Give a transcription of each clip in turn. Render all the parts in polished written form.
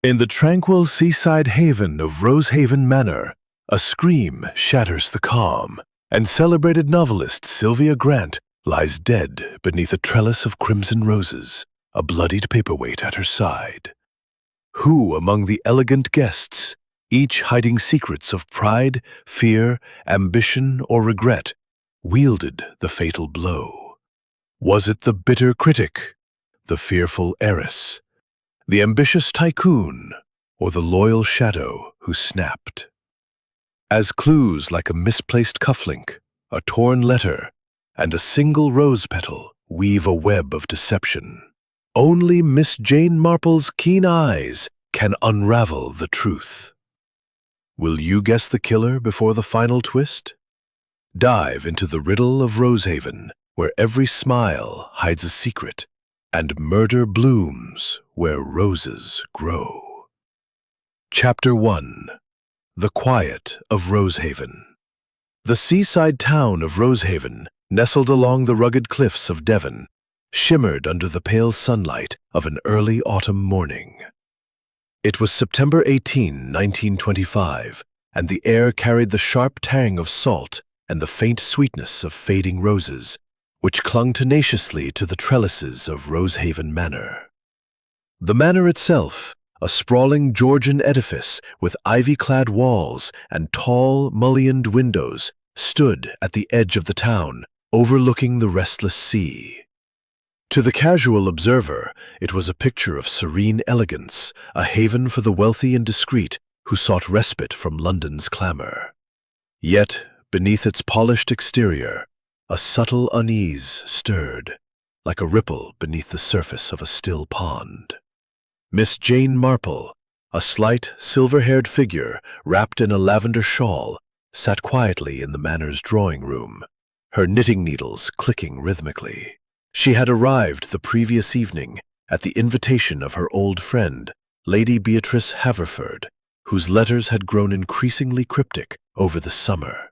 In the tranquil seaside haven of Rosehaven Manor, a scream shatters the calm, and celebrated novelist Sylvia Grant lies dead beneath a trellis of crimson roses, a bloodied paperweight at her side. Who among the elegant guests, each hiding secrets of pride, fear, ambition, or regret, wielded the fatal blow? Was it the bitter critic, the fearful heiress, the ambitious tycoon, or the loyal shadow who snapped? As clues like a misplaced cufflink, a torn letter, and a single rose petal weave a web of deception, only Miss Jane Marple's keen eyes can unravel the truth. Will you guess the killer before the final twist? Dive into the riddle of Rosehaven, where every smile hides a secret, and murder blooms where roses grow. Chapter 1. The Quiet of Rosehaven. The seaside town of Rosehaven, nestled along the rugged cliffs of Devon, shimmered under the pale sunlight of an early autumn morning. It was September 18, 1925, and the air carried the sharp tang of salt and the faint sweetness of fading roses, which clung tenaciously to the trellises of Rosehaven Manor. The manor itself, a sprawling Georgian edifice with ivy-clad walls and tall, mullioned windows, stood at the edge of the town, overlooking the restless sea. To the casual observer, it was a picture of serene elegance, a haven for the wealthy and discreet who sought respite from London's clamor. Yet, beneath its polished exterior, a subtle unease stirred, like a ripple beneath the surface of a still pond. Miss Jane Marple, a slight, silver-haired figure wrapped in a lavender shawl, sat quietly in the manor's drawing room, her knitting needles clicking rhythmically. She had arrived the previous evening at the invitation of her old friend, Lady Beatrice Haverford, whose letters had grown increasingly cryptic over the summer.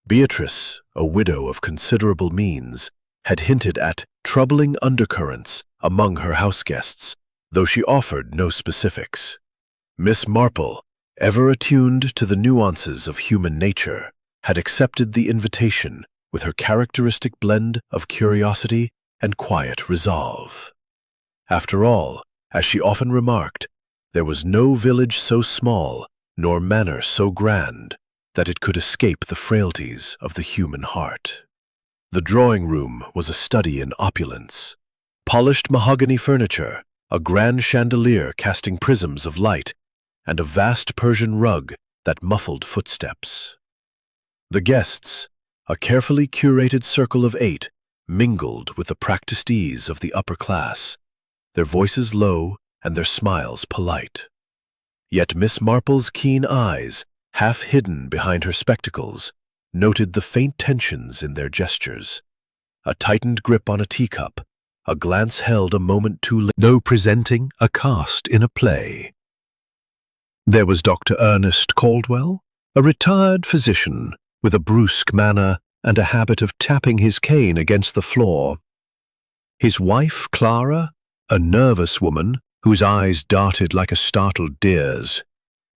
Beatrice, a widow of considerable means, had hinted at troubling undercurrents among her houseguests, though she offered no specifics. Miss Marple, ever attuned to the nuances of human nature, had accepted the invitation with her characteristic blend of curiosity and quiet resolve. After all, as she often remarked, there was no village so small, nor manor so grand, that it could escape the frailties of the human heart. The drawing-room was a study in opulence. Polished mahogany furniture, a grand chandelier casting prisms of light, and a vast Persian rug that muffled footsteps. The guests, a carefully curated circle of 8, mingled with the practiced ease of the upper class, their voices low and their smiles polite. Yet Miss Marple's keen eyes, half hidden behind her spectacles, noted the faint tensions in their gestures. A tightened grip on a teacup, a glance held a moment too late, though presenting a cast in a play. There was Dr. Ernest Caldwell, a retired physician with a brusque manner and a habit of tapping his cane against the floor. His wife, Clara, a nervous woman whose eyes darted like a startled deer's,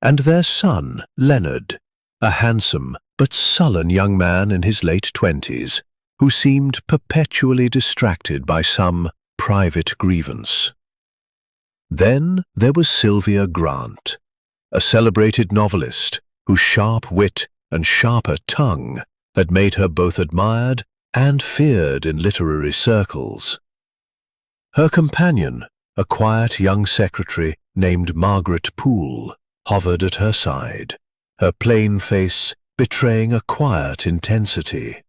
and their son, Leonard, a handsome but sullen young man in his late 20s, who seemed perpetually distracted by some private grievance. Then there was Sylvia Grant, a celebrated novelist whose sharp wit and sharper tongue had made her both admired and feared in literary circles. Her companion, a quiet young secretary named Margaret Poole, hovered at her side, her plain face betraying a quiet intensity.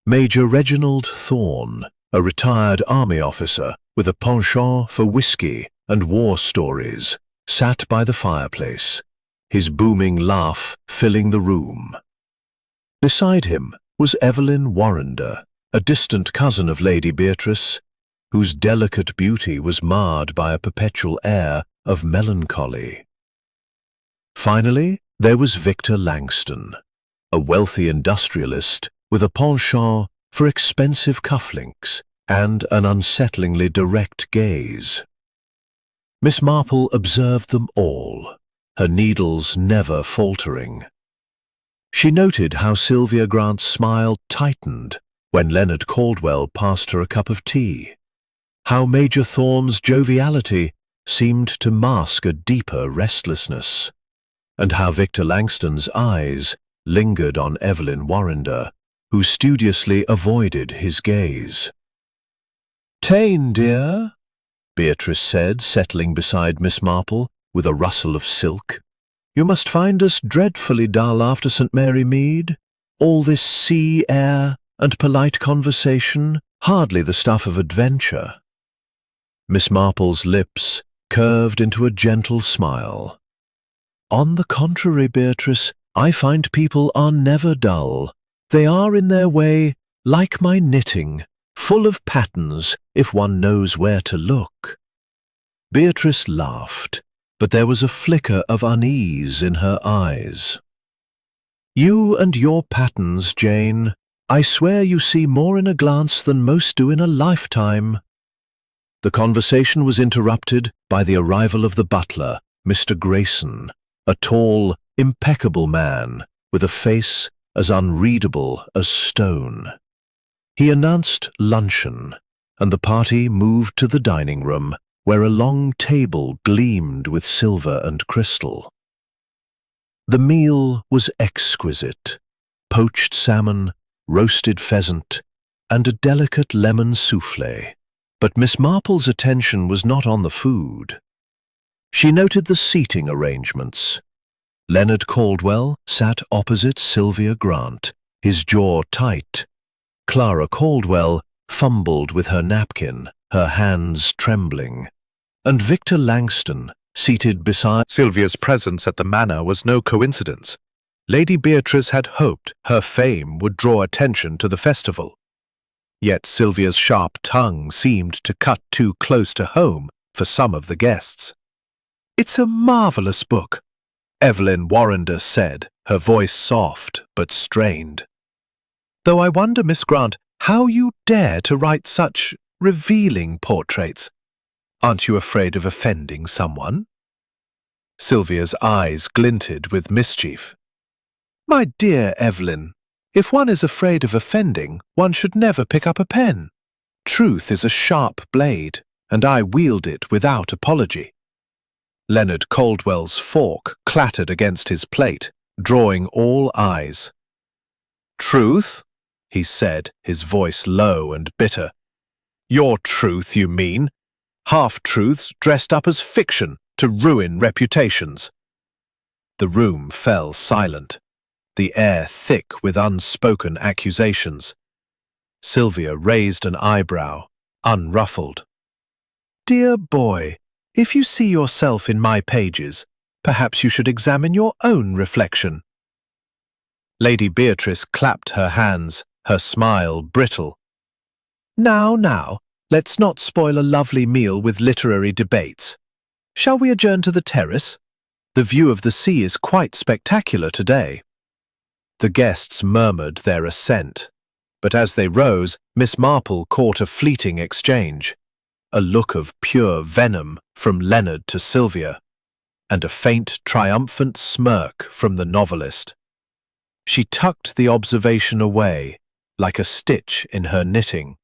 Major Reginald Thorne, a retired army officer with a penchant for whiskey and war stories, sat by the fireplace, his booming laugh filling the room. Beside him was Evelyn Warrender, a distant cousin of Lady Beatrice, whose delicate beauty was marred by a perpetual air of melancholy. Finally, there was Victor Langston, a wealthy industrialist with a penchant for expensive cufflinks and an unsettlingly direct gaze. Miss Marple observed them all, her needles never faltering. She noted how Sylvia Grant's smile tightened when Leonard Caldwell passed her a cup of tea, how Major Thorne's joviality seemed to mask a deeper restlessness, and how Victor Langston's eyes lingered on Evelyn Warrender, who studiously avoided his gaze. "Tane, dear," Beatrice said, settling beside Miss Marple with a rustle of silk. "You must find us dreadfully dull after St. Mary Mead. All this sea air and polite conversation, hardly the stuff of adventure." Miss Marple's lips curved into a gentle smile. "On the contrary, Beatrice, I find people are never dull. They are in their way like my knitting, full of patterns if one knows where to look." Beatrice laughed, but there was a flicker of unease in her eyes. "You and your patterns, Jane. I swear you see more in a glance than most do in a lifetime." The conversation was interrupted by the arrival of the butler, Mr. Grayson, a tall, impeccable man with a face as unreadable as stone. He announced luncheon, and the party moved to the dining room, where a long table gleamed with silver and crystal. The meal was exquisite: poached salmon, roasted pheasant, and a delicate lemon soufflé. But Miss Marple's attention was not on the food. She noted the seating arrangements. Leonard Caldwell sat opposite Sylvia Grant, his jaw tight. Clara Caldwell fumbled with her napkin, her hands trembling. And Victor Langston, seated beside Sylvia's presence at the manor was no coincidence. Lady Beatrice had hoped her fame would draw attention to the festival. Yet Sylvia's sharp tongue seemed to cut too close to home for some of the guests. "It's a marvelous book," Evelyn Warrender said, her voice soft but strained. "Though I wonder, Miss Grant, how you dare to write such revealing portraits. Aren't you afraid of offending someone?" Sylvia's eyes glinted with mischief. "My dear Evelyn, if one is afraid of offending, one should never pick up a pen. Truth is a sharp blade, and I wield it without apology." Leonard Caldwell's fork clattered against his plate, drawing all eyes. "Truth?" he said, his voice low and bitter. "Your truth, you mean? Half-truths dressed up as fiction to ruin reputations." The room fell silent, the air thick with unspoken accusations. Sylvia raised an eyebrow, unruffled. "Dear boy, if you see yourself in my pages, perhaps you should examine your own reflection." Lady Beatrice clapped her hands, her smile brittle. Now, let's not spoil a lovely meal with literary debates. Shall we adjourn to the terrace? The view of the sea is quite spectacular today." The guests murmured their assent, but as they rose, Miss Marple caught a fleeting exchange, a look of pure venom from Leonard to Sylvia, and a faint, triumphant smirk from the novelist. She tucked the observation away, like a stitch in her knitting,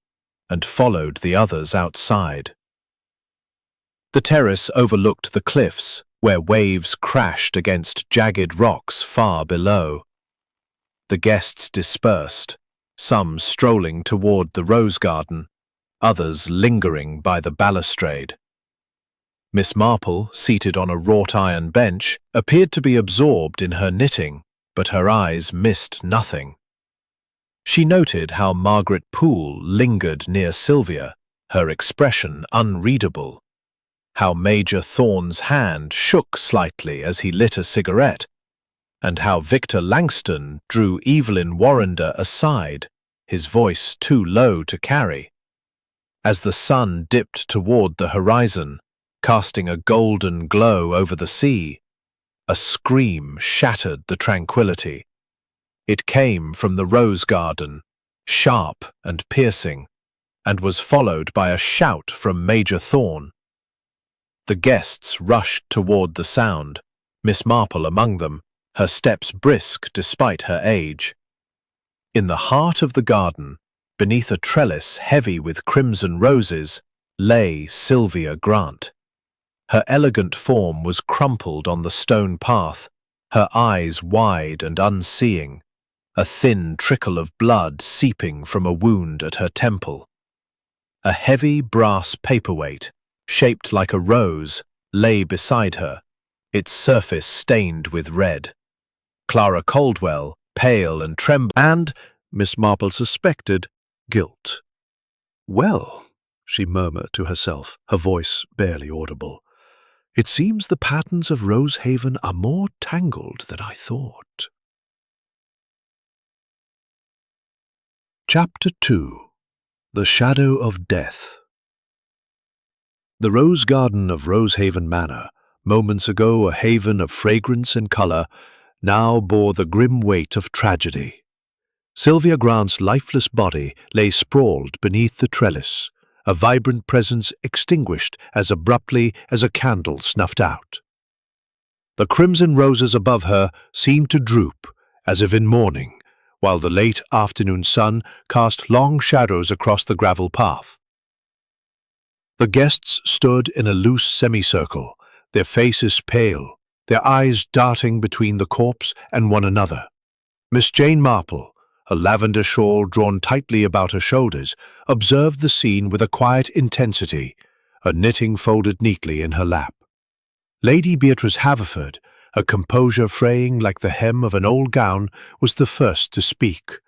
and followed the others outside. The terrace overlooked the cliffs, where waves crashed against jagged rocks far below. The guests dispersed, some strolling toward the rose garden, others lingering by the balustrade. Miss Marple, seated on a wrought-iron bench, appeared to be absorbed in her knitting, but her eyes missed nothing. She noted how Margaret Poole lingered near Sylvia, her expression unreadable, how Major Thorne's hand shook slightly as he lit a cigarette, and how Victor Langston drew Evelyn Warrender aside, his voice too low to carry. As the sun dipped toward the horizon, casting a golden glow over the sea, a scream shattered the tranquility. It came from the rose garden, sharp and piercing, and was followed by a shout from Major Thorne. The guests rushed toward the sound, Miss Marple among them, her steps brisk despite her age. In the heart of the garden, beneath a trellis heavy with crimson roses, lay Sylvia Grant. Her elegant form was crumpled on the stone path, her eyes wide and unseeing, a thin trickle of blood seeping from a wound at her temple. A heavy brass paperweight, shaped like a rose, lay beside her, its surface stained with red. Clara Caldwell, pale and trembling, and, Miss Marple suspected, guilt. "Well," she murmured to herself, her voice barely audible, "it seems the patterns of Rosehaven are more tangled than I thought." Chapter 2. The Shadow of Death. The rose garden of Rosehaven Manor, moments ago a haven of fragrance and colour, now bore the grim weight of tragedy. Sylvia Grant's lifeless body lay sprawled beneath the trellis, a vibrant presence extinguished as abruptly as a candle snuffed out. The crimson roses above her seemed to droop, as if in mourning, while the late afternoon sun cast long shadows across the gravel path. The guests stood in a loose semicircle, their faces pale, their eyes darting between the corpse and one another. Miss Jane Marple, a lavender shawl drawn tightly about her shoulders, observed the scene with a quiet intensity, her knitting folded neatly in her lap. Lady Beatrice Haverford, her composure fraying like the hem of an old gown, was the first to speak.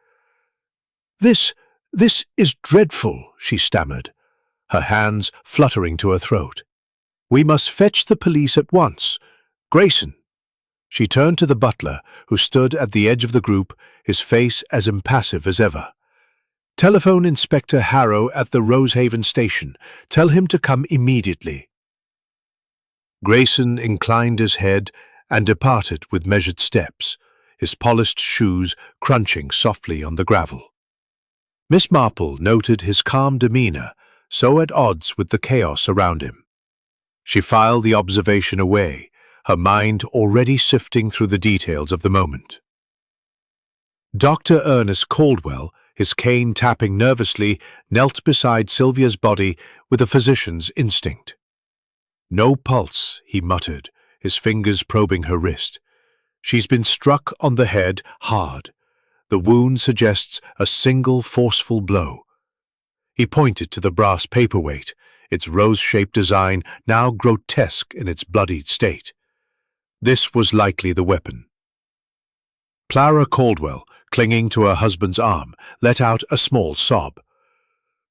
This is dreadful," she stammered, her hands fluttering to her throat. "We must fetch the police at once. Grayson." She turned to the butler, who stood at the edge of the group, his face as impassive as ever. "Telephone Inspector Harrow at the Rosehaven station. Tell him to come immediately." Grayson inclined his head and departed with measured steps, his polished shoes crunching softly on the gravel. Miss Marple noted his calm demeanour, so at odds with the chaos around him. She filed the observation away, her mind already sifting through the details of the moment. Dr. Ernest Caldwell, his cane tapping nervously, knelt beside Sylvia's body with a physician's instinct. "No pulse," he muttered, his fingers probing her wrist. "She's been struck on the head hard. The wound suggests a single forceful blow." He pointed to the brass paperweight, its rose-shaped design now grotesque in its bloodied state. This was likely the weapon. Clara Caldwell, clinging to her husband's arm, let out a small sob.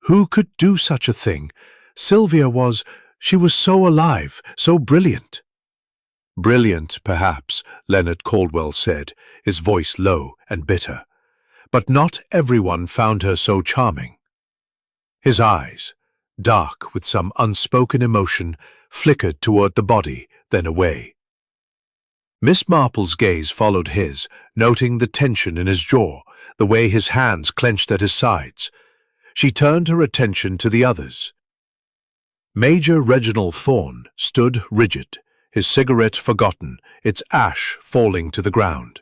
Who could do such a thing? Sylvia she was so alive, so brilliant. "Brilliant, perhaps," Leonard Caldwell said, his voice low and bitter. "But not everyone found her so charming." His eyes, dark with some unspoken emotion, flickered toward the body, then away. Miss Marple's gaze followed his, noting the tension in his jaw, the way his hands clenched at his sides. She turned her attention to the others. Major Reginald Thorne stood rigid, his cigarette forgotten, its ash falling to the ground.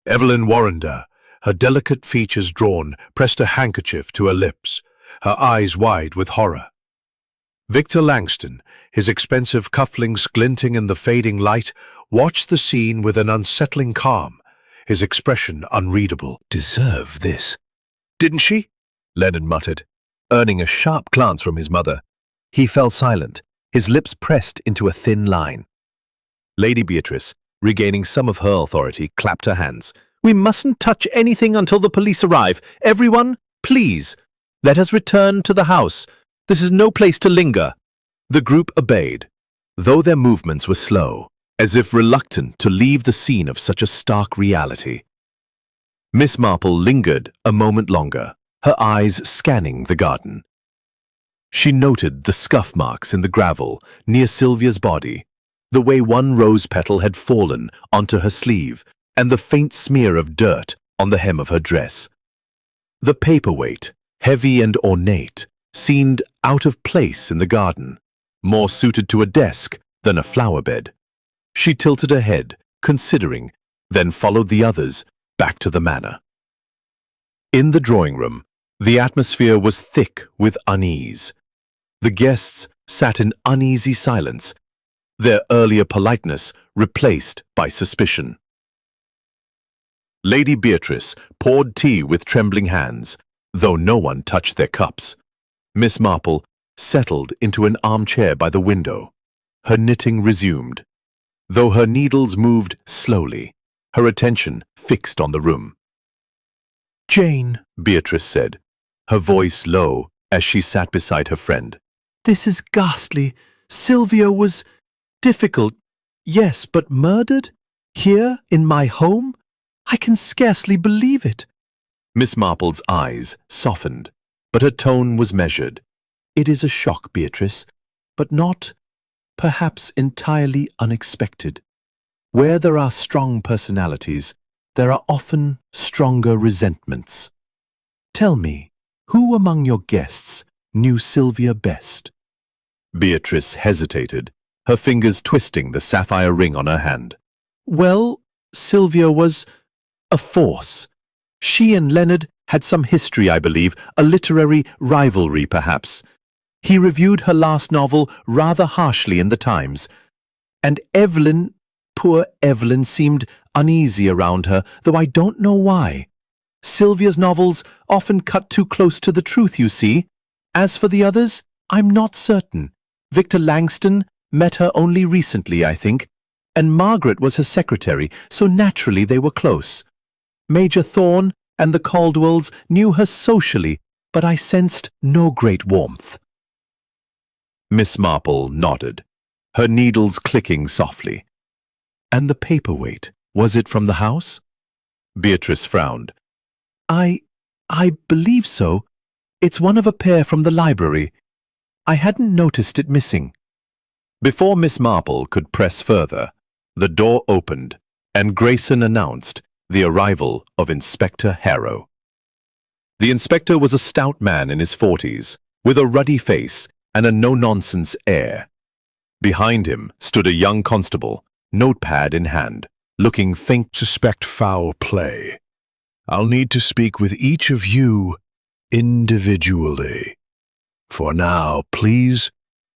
Evelyn Warrender, her delicate features drawn, pressed a handkerchief to her lips, her eyes wide with horror. Victor Langston, his expensive cufflinks glinting in the fading light, watched the scene with an unsettling calm, his expression unreadable. "Deserve this, didn't she?" Leonard muttered, earning a sharp glance from his mother. He fell silent, his lips pressed into a thin line. Lady Beatrice, regaining some of her authority, clapped her hands. "We mustn't touch anything until the police arrive. Everyone, please, let us return to the house. This is no place to linger." The group obeyed, though their movements were slow, as if reluctant to leave the scene of such a stark reality. Miss Marple lingered a moment longer, her eyes scanning the garden. She noted the scuff marks in the gravel near Sylvia's body, the way one rose petal had fallen onto her sleeve, and the faint smear of dirt on the hem of her dress. The paperweight, heavy and ornate, seemed out of place in the garden, more suited to a desk than a flower bed. She tilted her head, considering, then followed the others back to the manor. In the drawing room, the atmosphere was thick with unease. The guests sat in uneasy silence, their earlier politeness replaced by suspicion. Lady Beatrice poured tea with trembling hands, though no one touched their cups. Miss Marple settled into an armchair by the window. Her knitting resumed. Though her needles moved slowly, her attention fixed on the room. "Jane," Beatrice said, her voice low as she sat beside her friend. "This is ghastly. Sylvia was difficult, yes, but murdered? Here, in my home? I can scarcely believe it." Miss Marple's eyes softened, but her tone was measured. "It is a shock, Beatrice, but not, perhaps, entirely unexpected. Where there are strong personalities, there are often stronger resentments. Tell me, who among your guests knew Sylvia best?" Beatrice hesitated, her fingers twisting the sapphire ring on her hand. "Well, Sylvia was a force. She and Leonard had some history, I believe, a literary rivalry, perhaps. He reviewed her last novel rather harshly in the Times. And Evelyn, poor Evelyn, seemed uneasy around her, though I don't know why. Sylvia's novels often cut too close to the truth, you see. As for the others, I'm not certain. Victor Langston met her only recently, I think, and Margaret was her secretary, so naturally they were close. Major Thorne and the Caldwells knew her socially, but I sensed no great warmth." Miss Marple nodded, her needles clicking softly. "And the paperweight, was it from the house?" Beatrice frowned. I believe so. It's one of a pair from the library. I hadn't noticed it missing." Before Miss Marple could press further, the door opened, and Grayson announced the arrival of Inspector Harrow. The inspector was a stout man in his 40s, with a ruddy face and a no-nonsense air. Behind him stood a young constable, notepad in hand, looking faint. "Suspect foul play. I'll need to speak with each of you individually. For now, please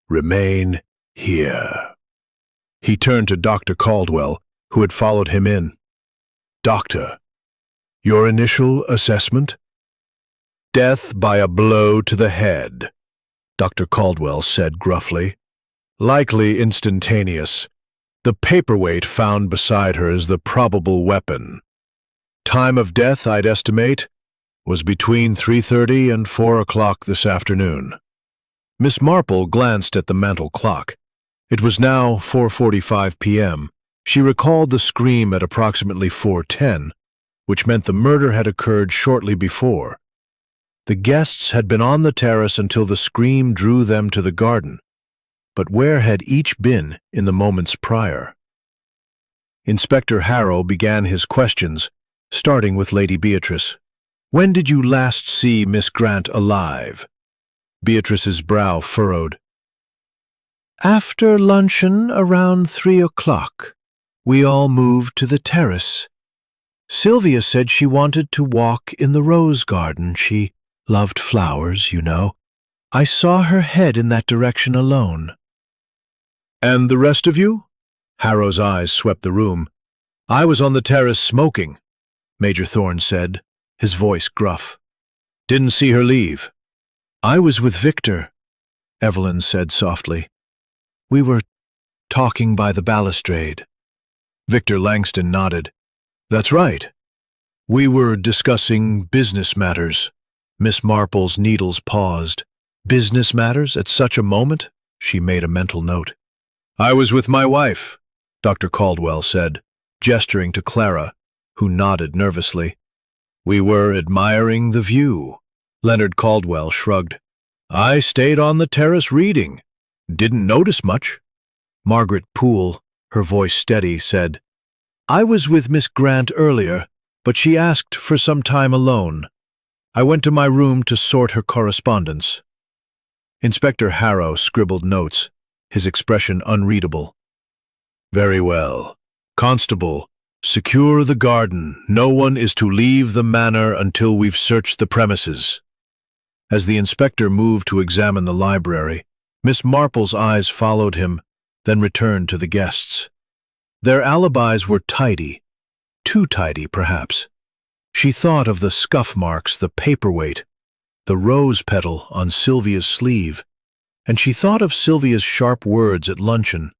remain here." He turned to Dr. Caldwell, who had followed him in. "Doctor, your initial assessment?" "Death by a blow to the head," Dr. Caldwell said gruffly. "Likely instantaneous. The paperweight found beside her is the probable weapon. Time of death, I'd estimate, was between 3:30 and 4 o'clock this afternoon." Miss Marple glanced at the mantel clock. It was now 4:45 p.m. She recalled the scream at approximately 4:10, which meant the murder had occurred shortly before. The guests had been on the terrace until the scream drew them to the garden. But where had each been in the moments prior? Inspector Harrow began his questions, starting with Lady Beatrice. "When did you last see Miss Grant alive?" Beatrice's brow furrowed. "After luncheon around 3 o'clock. We all moved to the terrace. Sylvia said she wanted to walk in the rose garden. She loved flowers, you know. I saw her head in that direction alone." "And the rest of you?" Harrow's eyes swept the room. "I was on the terrace smoking," Major Thorne said, his voice gruff. "Didn't see her leave." "I was with Victor," Evelyn said softly. "We were talking by the balustrade." Victor Langston nodded. "That's right. We were discussing business matters." Miss Marple's needles paused. "Business matters at such a moment?" She made a mental note. "I was with my wife," Dr. Caldwell said, gesturing to Clara, who nodded nervously. "We were admiring the view." Leonard Caldwell shrugged. "I stayed on the terrace reading. Didn't notice much." Margaret Poole, her voice steady, said, "I was with Miss Grant earlier, but she asked for some time alone. I went to my room to sort her correspondence." Inspector Harrow scribbled notes. his expression unreadable. "Very well. Constable, secure the garden. No one is to leave the manor until we've searched the premises." As the inspector moved to examine the library, Miss Marple's eyes followed him, then returned to the guests. Their alibis were tidy, too tidy perhaps. She thought of the scuff marks, the paperweight, the rose petal on Sylvia's sleeve, and she thought of Sylvia's sharp words at luncheon,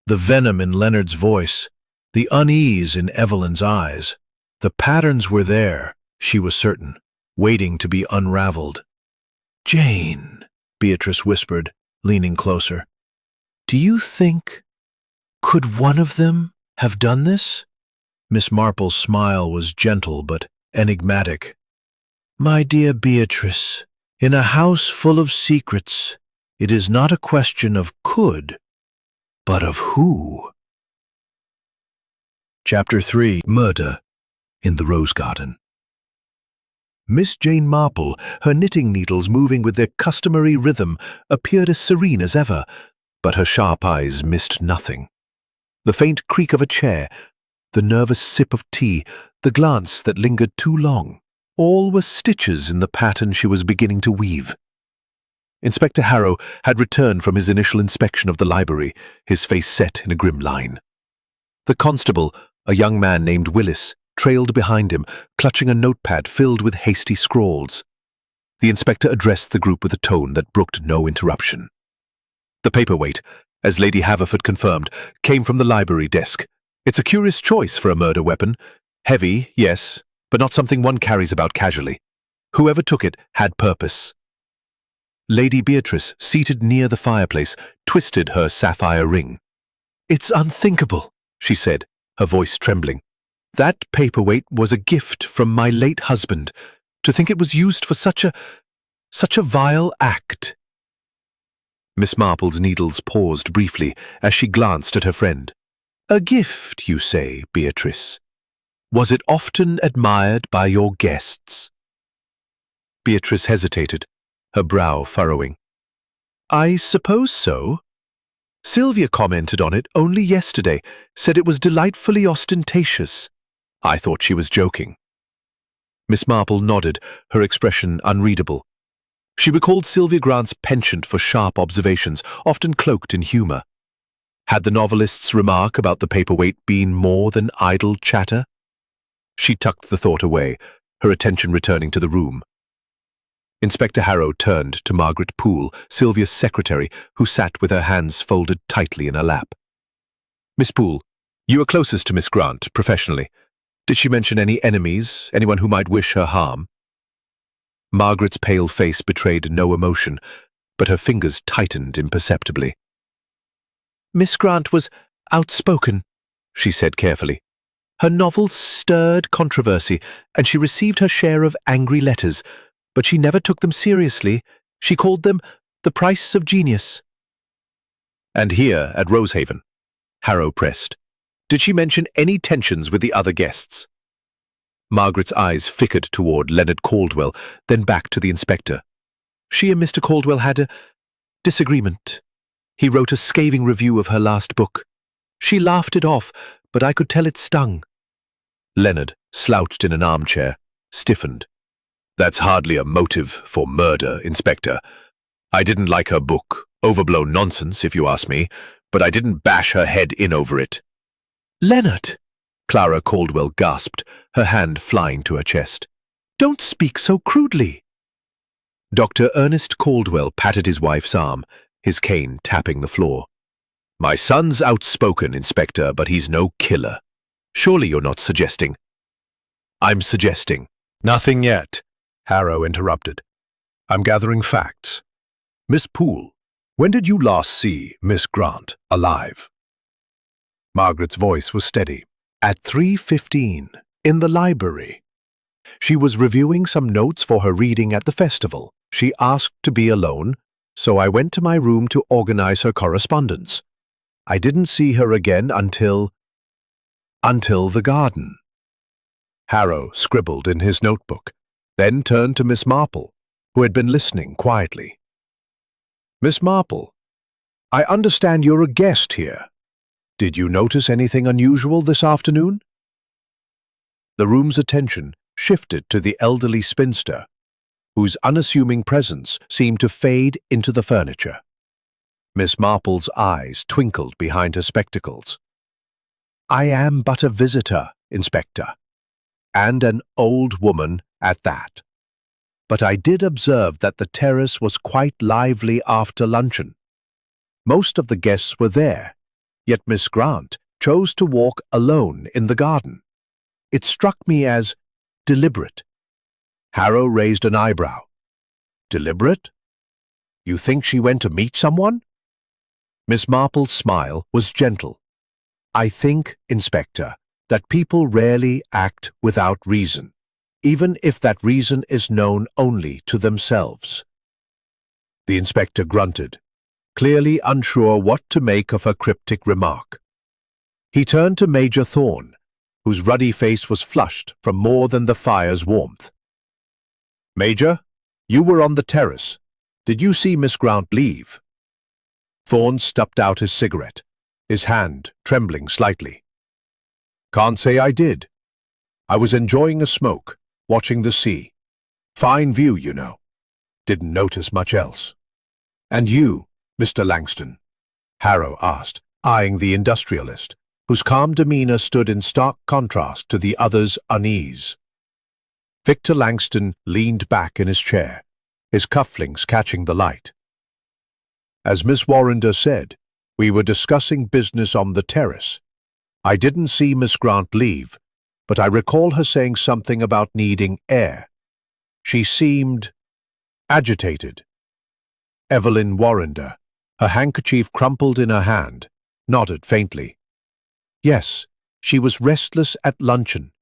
the venom in Leonard's voice, the unease in Evelyn's eyes. The patterns were there, she was certain, waiting to be unraveled. "Jane," Beatrice whispered, leaning closer, "do you think, could one of them have done this?" Miss Marple's smile was gentle but enigmatic. "My dear Beatrice, in a house full of secrets, it is not a question of could, but of who." Chapter 3. Murder in the Rose Garden. Miss Jane Marple, her knitting needles moving with their customary rhythm, appeared as serene as ever, but her sharp eyes missed nothing. The faint creak of a chair, the nervous sip of tea, the glance that lingered too long, all were stitches in the pattern she was beginning to weave. Inspector Harrow had returned from his initial inspection of the library, his face set in a grim line. The constable, a young man named Willis, trailed behind him, clutching a notepad filled with hasty scrawls. The inspector addressed the group with a tone that brooked no interruption. The paperweight, as Lady Haverford confirmed, came from the library desk. It's a curious choice for a murder weapon. Heavy, yes, but not something one carries about casually. Whoever took it had purpose. Lady Beatrice, seated near the fireplace, twisted her sapphire ring. "It's unthinkable," she said, her voice trembling. "That paperweight was a gift from my late husband. To think it was used for such a vile act." Miss Marple's needles paused briefly as she glanced at her friend. "A gift, you say, Beatrice? Was it often admired by your guests?" Beatrice hesitated, her brow furrowing. "I suppose so. Sylvia commented on it only yesterday, said it was delightfully ostentatious. I thought she was joking." Miss Marple nodded, her expression unreadable. She recalled Sylvia Grant's penchant for sharp observations, often cloaked in humour. Had the novelist's remark about the paperweight been more than idle chatter? She tucked the thought away, her attention returning to the room. Inspector Harrow turned to Margaret Poole, Sylvia's secretary, who sat with her hands folded tightly in her lap. "Miss Poole, you are closest to Miss Grant, professionally. Did she mention any enemies, anyone who might wish her harm?" Margaret's pale face betrayed no emotion, but her fingers tightened imperceptibly. "Miss Grant was outspoken," she said carefully. "Her novels stirred controversy, and she received her share of angry letters, but she never took them seriously. She called them the price of genius." "And here at Rosehaven?" Harrow pressed. "Did she mention any tensions with the other guests?" Margaret's eyes flickered toward Leonard Caldwell, then back to the inspector. "She and Mr. Caldwell had a disagreement. He wrote a scathing review of her last book. She laughed it off, but I could tell it stung." Leonard, slouched in an armchair, stiffened. "That's hardly a motive for murder, Inspector. I didn't like her book, overblown nonsense if you ask me, but I didn't bash her head in over it." "Leonard!" Clara Caldwell gasped, her hand flying to her chest. "Don't speak so crudely." Dr. Ernest Caldwell patted his wife's arm, his cane tapping the floor. "My son's outspoken, Inspector, but he's no killer. Surely you're not suggesting—" "I'm suggesting—" "Nothing yet," Harrow interrupted. "I'm gathering facts. Miss Poole, when did you last see Miss Grant alive?" Margaret's voice was steady. "At 3:15, in the library. She was reviewing some notes for her reading at the festival. She asked to be alone, so I went to my room to organize her correspondence. I didn't see her again until the garden." Harrow scribbled in his notebook, then turned to Miss Marple, who had been listening quietly. "Miss Marple, I understand you're a guest here. Did you notice anything unusual this afternoon? The room's attention shifted to the elderly spinster, whose unassuming presence seemed to fade into the furniture. Miss Marple's eyes twinkled behind her spectacles. I am but a visitor, Inspector, and an old woman at that. But I did observe that the terrace was quite lively after luncheon. Most of the guests were there, yet Miss Grant chose to walk alone in the garden. It struck me as deliberate. Harrow raised an eyebrow. Deliberate? You think she went to meet someone? Miss Marple's smile was gentle. I think, Inspector, that people rarely act without reason, even if that reason is known only to themselves. The inspector grunted, clearly unsure what to make of her cryptic remark. He turned to Major Thorne, whose ruddy face was flushed from more than the fire's warmth. Major, you were on the terrace. Did you see Miss Grant leave? Thorne stubbed out his cigarette, his hand trembling slightly. Can't say I did. I was enjoying a smoke, watching the sea. Fine view, you know. Didn't notice much else. And you, Mr. Langston? Harrow asked, eyeing the industrialist, whose calm demeanor stood in stark contrast to the other's unease. Victor Langston leaned back in his chair, his cufflinks catching the light. As Miss Warrender said, we were discussing business on the terrace. I didn't see Miss Grant leave, but I recall her saying something about needing air. She seemed agitated. Evelyn Warrender, her handkerchief crumpled in her hand, nodded faintly. Yes, she was restless at luncheon.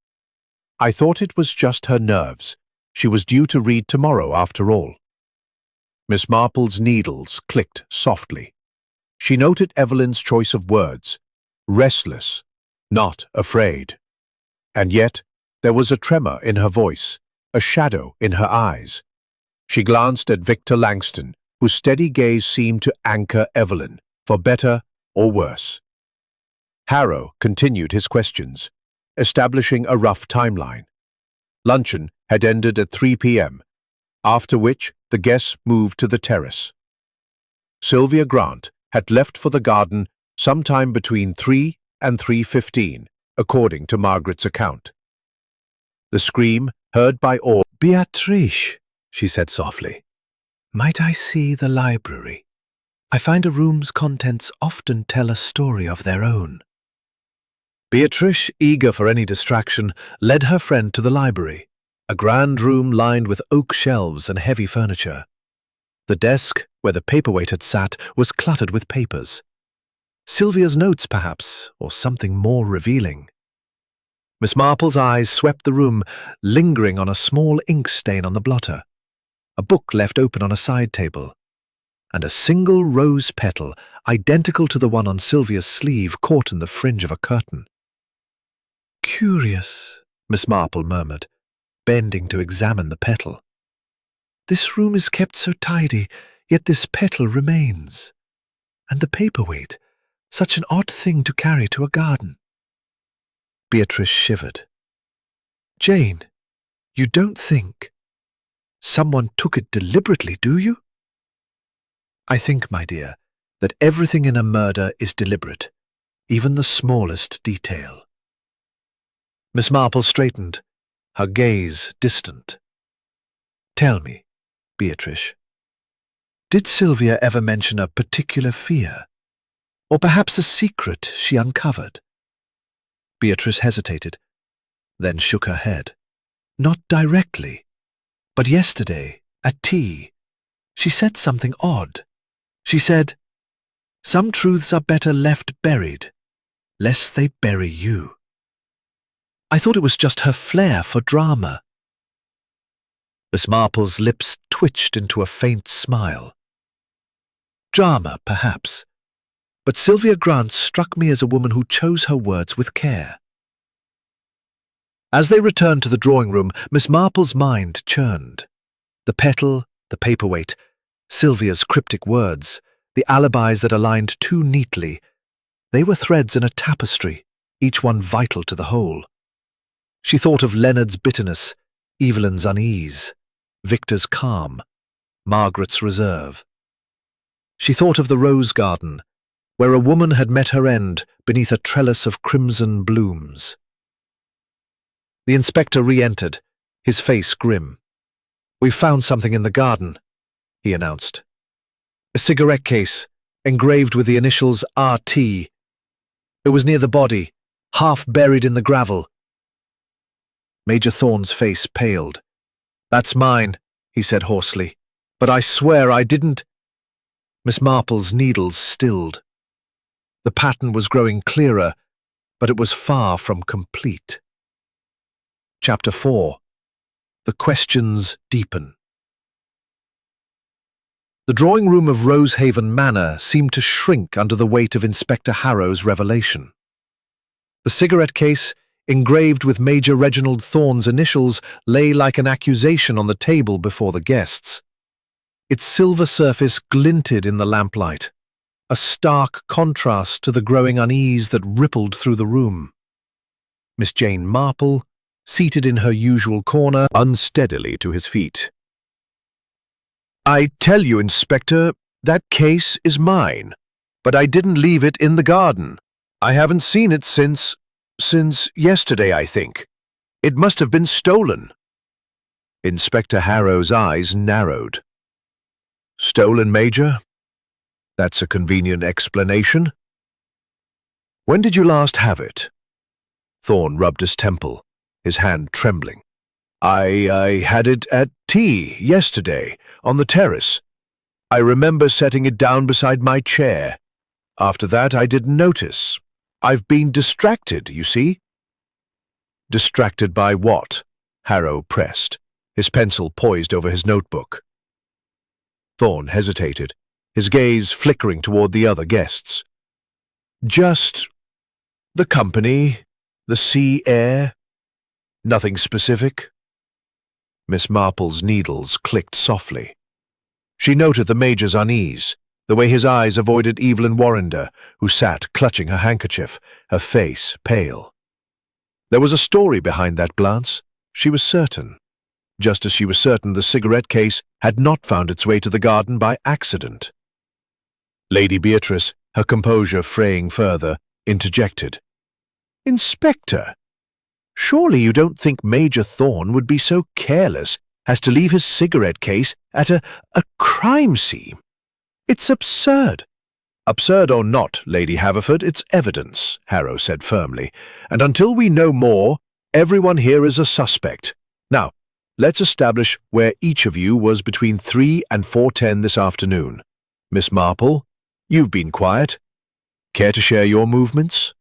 I thought it was just her nerves. She was due to read tomorrow, after all. Miss Marple's needles clicked softly. She noted Evelyn's choice of words, restless, not afraid. And yet, there was a tremor in her voice, a shadow in her eyes. She glanced at Victor Langston, whose steady gaze seemed to anchor Evelyn, for better or worse. Harrow continued his questions, establishing a rough timeline. Luncheon had ended at 3 p.m., after which the guests moved to the terrace. Sylvia Grant had left for the garden sometime between 3 and 3:15, according to Margaret's account. The scream, heard by all, Beatrice, she said softly, might I see the library? I find a room's contents often tell a story of their own. Beatrice, eager for any distraction, led her friend to the library, a grand room lined with oak shelves and heavy furniture. The desk, where the paperweight had sat, was cluttered with papers. Sylvia's notes, perhaps, or something more revealing. Miss Marple's eyes swept the room, lingering on a small ink stain on the blotter, a book left open on a side table, and a single rose petal, identical to the one on Sylvia's sleeve, caught in the fringe of a curtain. Curious, Miss Marple murmured, bending to examine the petal. This room is kept so tidy, yet this petal remains. And the paperweight, such an odd thing to carry to a garden. Beatrice shivered. Jane, you don't think someone took it deliberately, do you? I think, my dear, that everything in a murder is deliberate, even the smallest detail. Miss Marple straightened, her gaze distant. Tell me, Beatrice, did Sylvia ever mention a particular fear, or perhaps a secret she uncovered? Beatrice hesitated, then shook her head. Not directly, but yesterday, at tea, she said something odd. She said, "Some truths are better left buried, lest they bury you." I thought it was just her flair for drama. Miss Marple's lips twitched into a faint smile. Drama, perhaps, but Sylvia Grant struck me as a woman who chose her words with care. As they returned to the drawing room, Miss Marple's mind churned. The petal, the paperweight, Sylvia's cryptic words, the alibis that aligned too neatly. They were threads in a tapestry, each one vital to the whole. She thought of Leonard's bitterness, Evelyn's unease, Victor's calm, Margaret's reserve. She thought of the rose garden, where a woman had met her end beneath a trellis of crimson blooms. The inspector re-entered, his face grim. "We've found something in the garden," he announced. "A cigarette case, engraved with the initials RT. It was near the body, half buried in the gravel." Major Thorne's face paled. "That's mine," he said hoarsely. "But I swear I didn't—" Miss Marple's needles stilled. The pattern was growing clearer, but it was far from complete. Chapter 4. The questions deepen. The drawing room of Rosehaven Manor seemed to shrink under the weight of Inspector Harrow's revelation. The cigarette case, engraved with Major Reginald Thorne's initials, lay like an accusation on the table before the guests. Its silver surface glinted in the lamplight, a stark contrast to the growing unease that rippled through the room. Miss Jane Marple, seated in her usual corner, Unsteadily to his feet. "I tell you, Inspector, that case is mine, but I didn't leave it in the garden. I haven't seen it since yesterday, I think. It must have been stolen." Inspector Harrow's eyes narrowed. "Stolen, Major? That's a convenient explanation. When did you last have it?" Thorne rubbed his temple, his hand trembling. I had it at tea yesterday, on the terrace. I remember setting it down beside my chair. After that, I didn't notice. I've been distracted, you see." "Distracted by what?" Harrow pressed, his pencil poised over his notebook. Thorne hesitated, his gaze flickering toward the other guests. "Just the company, the sea air. Nothing specific." Miss Marple's needles clicked softly. She noted the Major's unease, the way his eyes avoided Evelyn Warrender, who sat clutching her handkerchief, her face pale. There was a story behind that glance, she was certain, just as she was certain the cigarette case had not found its way to the garden by accident. Lady Beatrice, her composure fraying further, interjected. "Inspector, surely you don't think Major Thorne would be so careless as to leave his cigarette case at a crime scene? It's absurd." "Absurd or not, Lady Haverford, it's evidence," Harrow said firmly, "and until we know more, everyone here is a suspect. Now, let's establish where each of you was between 3 and 4:10 this afternoon. Miss Marple, you've been quiet. Care to share your movements?"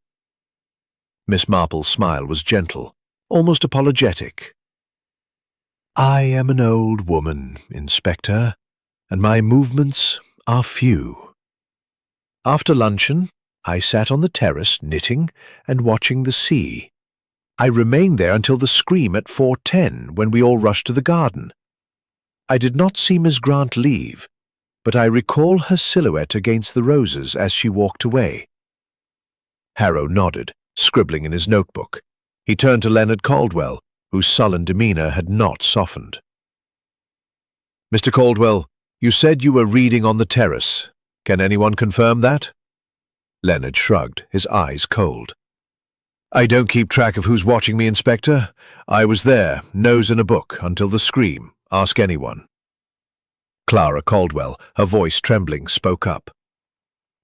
Miss Marple's smile was gentle, almost apologetic. "I am an old woman, Inspector, and my movements are few. After luncheon, I sat on the terrace knitting and watching the sea. I remained there until the scream at 4:10 when we all rushed to the garden. I did not see Miss Grant leave, but I recall her silhouette against the roses as she walked away." Harrow nodded, scribbling in his notebook. He turned to Leonard Caldwell, whose sullen demeanor had not softened. "Mr. Caldwell, you said you were reading on the terrace. Can anyone confirm that?" Leonard shrugged, his eyes cold. "I don't keep track of who's watching me, Inspector. I was there, nose in a book, until the scream. Ask anyone." Clara Caldwell, her voice trembling, spoke up.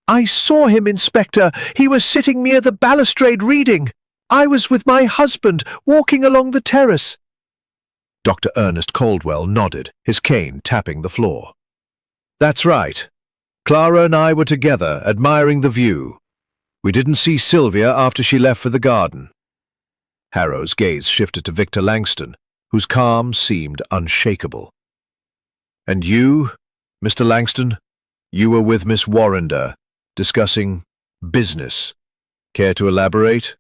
"I saw him, Inspector. He was sitting near the balustrade reading. I was with my husband, walking along the terrace." Dr. Ernest Caldwell nodded, his cane tapping the floor. "That's right. Clara and I were together, admiring the view. We didn't see Sylvia after she left for the garden." Harrow's gaze shifted to Victor Langston, whose calm seemed unshakable. "And you, Mr. Langston, you were with Miss Warrender, discussing business. Care to elaborate?"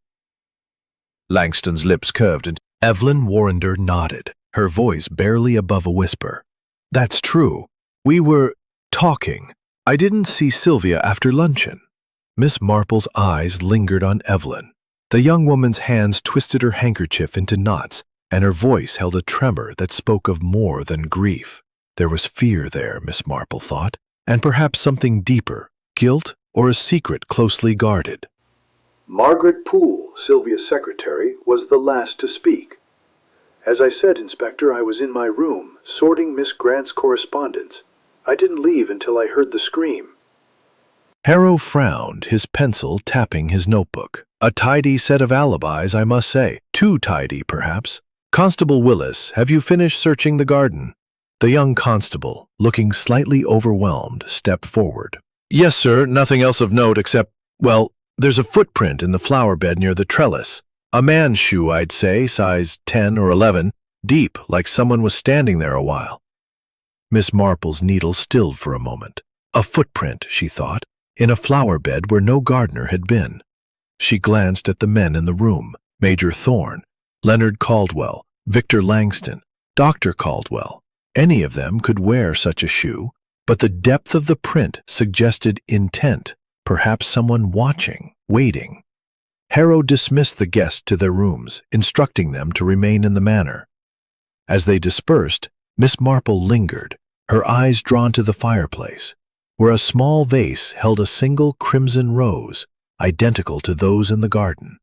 Langston's lips curved and Evelyn Warrender nodded, her voice barely above a whisper. "That's true. We were talking. I didn't see Sylvia after luncheon. Miss Marple's eyes lingered on Evelyn. The young woman's hands twisted her handkerchief into knots, and her voice held a tremor that spoke of more than grief. There was fear there, Miss Marple thought, and perhaps something deeper, guilt or a secret closely guarded. Margaret Poole, Sylvia's secretary, was the last to speak. As I said, Inspector, I was in my room, sorting Miss Grant's correspondence. I didn't leave until I heard the scream. Harrow frowned, his pencil tapping his notebook. A tidy set of alibis, I must say. Too tidy, perhaps. Constable Willis, have you finished searching the garden? The young constable, looking slightly overwhelmed, stepped forward. Yes, sir, nothing else of note except, well, there's a footprint in the flower bed near the trellis. A man's shoe, I'd say, size 10 or 11, deep, like someone was standing there a while. Miss Marple's needle stilled for a moment. A footprint, she thought, in a flower bed where no gardener had been. She glanced at the men in the room, Major Thorne, Leonard Caldwell, Victor Langston, Dr. Caldwell. Any of them could wear such a shoe, but the depth of the print suggested intent, perhaps someone watching, waiting. Harrow dismissed the guests to their rooms, instructing them to remain in the manor. As they dispersed, Miss Marple lingered, her eyes drawn to the fireplace, where a small vase held a single crimson rose, identical to those in the garden.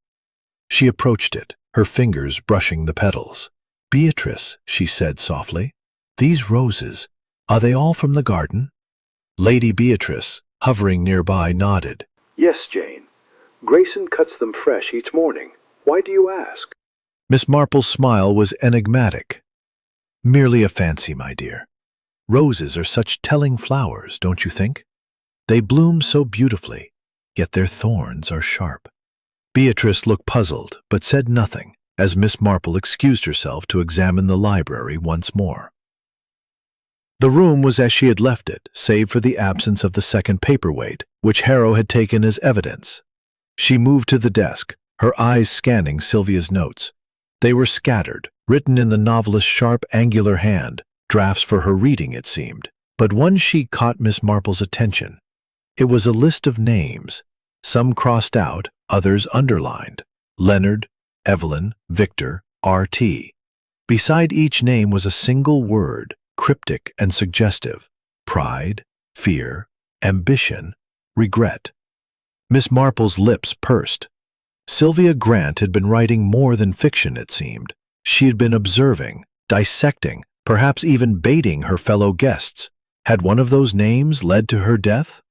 She approached it, her fingers brushing the petals. "Beatrice," she said softly, "these roses, are they all from the garden?" Lady Beatrice, hovering nearby, nodded. Yes, Jane. Grayson cuts them fresh each morning. Why do you ask? Miss Marple's smile was enigmatic. "Merely a fancy, my dear. Roses are such telling flowers, don't you think? They bloom so beautifully, yet their thorns are sharp." Beatrice looked puzzled, but said nothing, as Miss Marple excused herself to examine the library once more. The room was as she had left it, save for the absence of the second paperweight, which Harrow had taken as evidence. She moved to the desk, her eyes scanning Sylvia's notes. They were scattered, written in the novelist's sharp, angular hand, drafts for her reading, it seemed. But one sheet caught Miss Marple's attention. It was a list of names, some crossed out, others underlined. Leonard, Evelyn, Victor, R.T. Beside each name was a single word, cryptic and suggestive: pride, fear, ambition, regret. Miss Marple's lips pursed. Sylvia Grant had been writing more than fiction, it seemed. She had been observing, dissecting, perhaps even baiting her fellow guests. Had one of those names led to her death?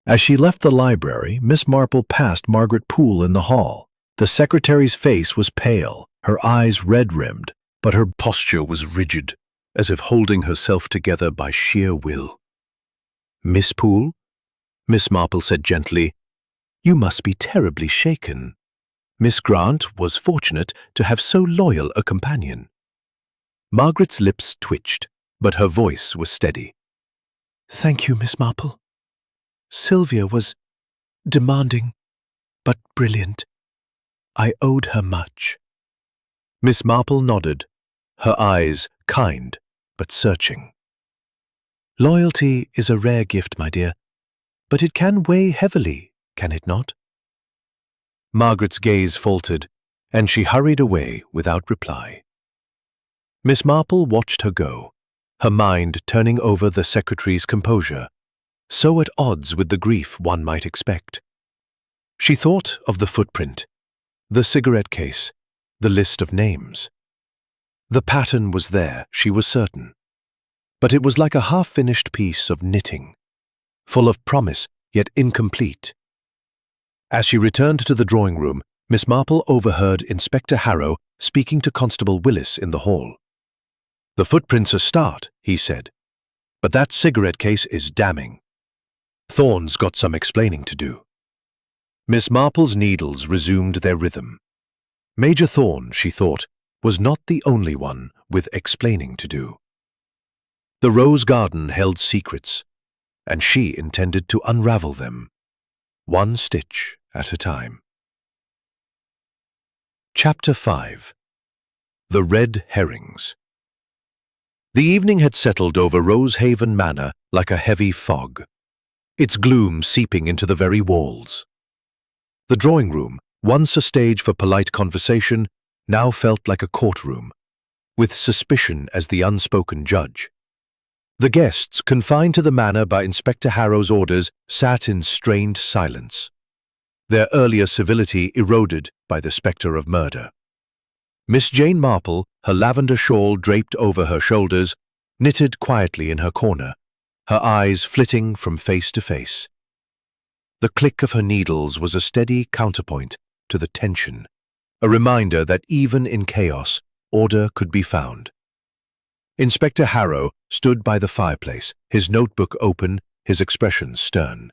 As she left the library, Miss Marple passed Margaret Poole in the hall. The secretary's face was pale, her eyes red-rimmed, but her posture was rigid, as if holding herself together by sheer will. "Miss Poole?" Miss Marple said gently, "You must be terribly shaken. Miss Grant was fortunate to have so loyal a companion." Margaret's lips twitched, but her voice was steady. "Thank you, Miss Marple. Sylvia was demanding, but brilliant. I owed her much." Miss Marple nodded, her eyes kind but searching. "Loyalty is a rare gift, my dear, but it can weigh heavily, can it not?" Margaret's gaze faltered, and she hurried away without reply. Miss Marple watched her go, her mind turning over the secretary's composure, so at odds with the grief one might expect. She thought of the footprint, the cigarette case, the list of names. The pattern was there, she was certain, but it was like a half-finished piece of knitting, full of promise yet incomplete. As she returned to the drawing room, Miss Marple overheard Inspector Harrow speaking to Constable Willis in the hall. "The footprints are start," he said, "but that cigarette case is damning. Thorne's got some explaining to do." Miss Marple's needles resumed their rhythm. Major Thorne, she thought, was not the only one with explaining to do. The rose garden held secrets, and she intended to unravel them, one stitch at a time. Chapter 5. The Red Herrings. The evening had settled over Rosehaven Manor like a heavy fog, its gloom seeping into the very walls. The drawing room, once a stage for polite conversation, now felt like a courtroom, with suspicion as the unspoken judge. The guests, confined to the manor by Inspector Harrow's orders, sat in strained silence, their earlier civility eroded by the spectre of murder. Miss Jane Marple, her lavender shawl draped over her shoulders, knitted quietly in her corner, her eyes flitting from face to face. The click of her needles was a steady counterpoint to the tension, a reminder that even in chaos, order could be found. Inspector Harrow stood by the fireplace, his notebook open, his expression stern.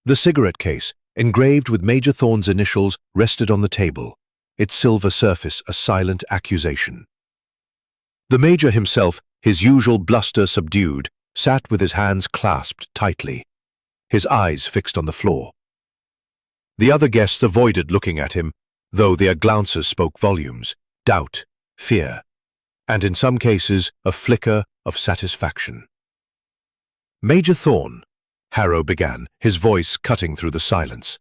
The cigarette case, engraved with Major Thorne's initials, rested on the table, its silver surface a silent accusation. The Major himself, his usual bluster subdued, sat with his hands clasped tightly, his eyes fixed on the floor. The other guests avoided looking at him, though their glances spoke volumes: doubt, fear, and in some cases a flicker of satisfaction. "Major Thorne," Harrow began, his voice cutting through the silence.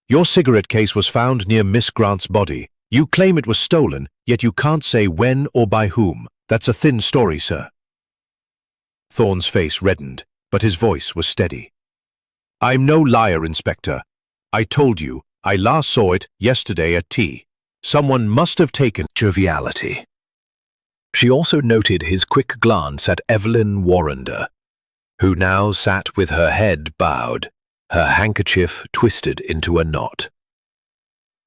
"Your cigarette case was found near Miss Grant's body. You claim it was stolen, yet you can't say when or by whom. That's a thin story, sir." Thorne's face reddened, but his voice was steady. "I'm no liar, Inspector. I told you, I last saw it yesterday at tea. Someone must have taken..." Joviality. She also noted his quick glance at Evelyn Warrender, who now sat with her head bowed, her handkerchief twisted into a knot.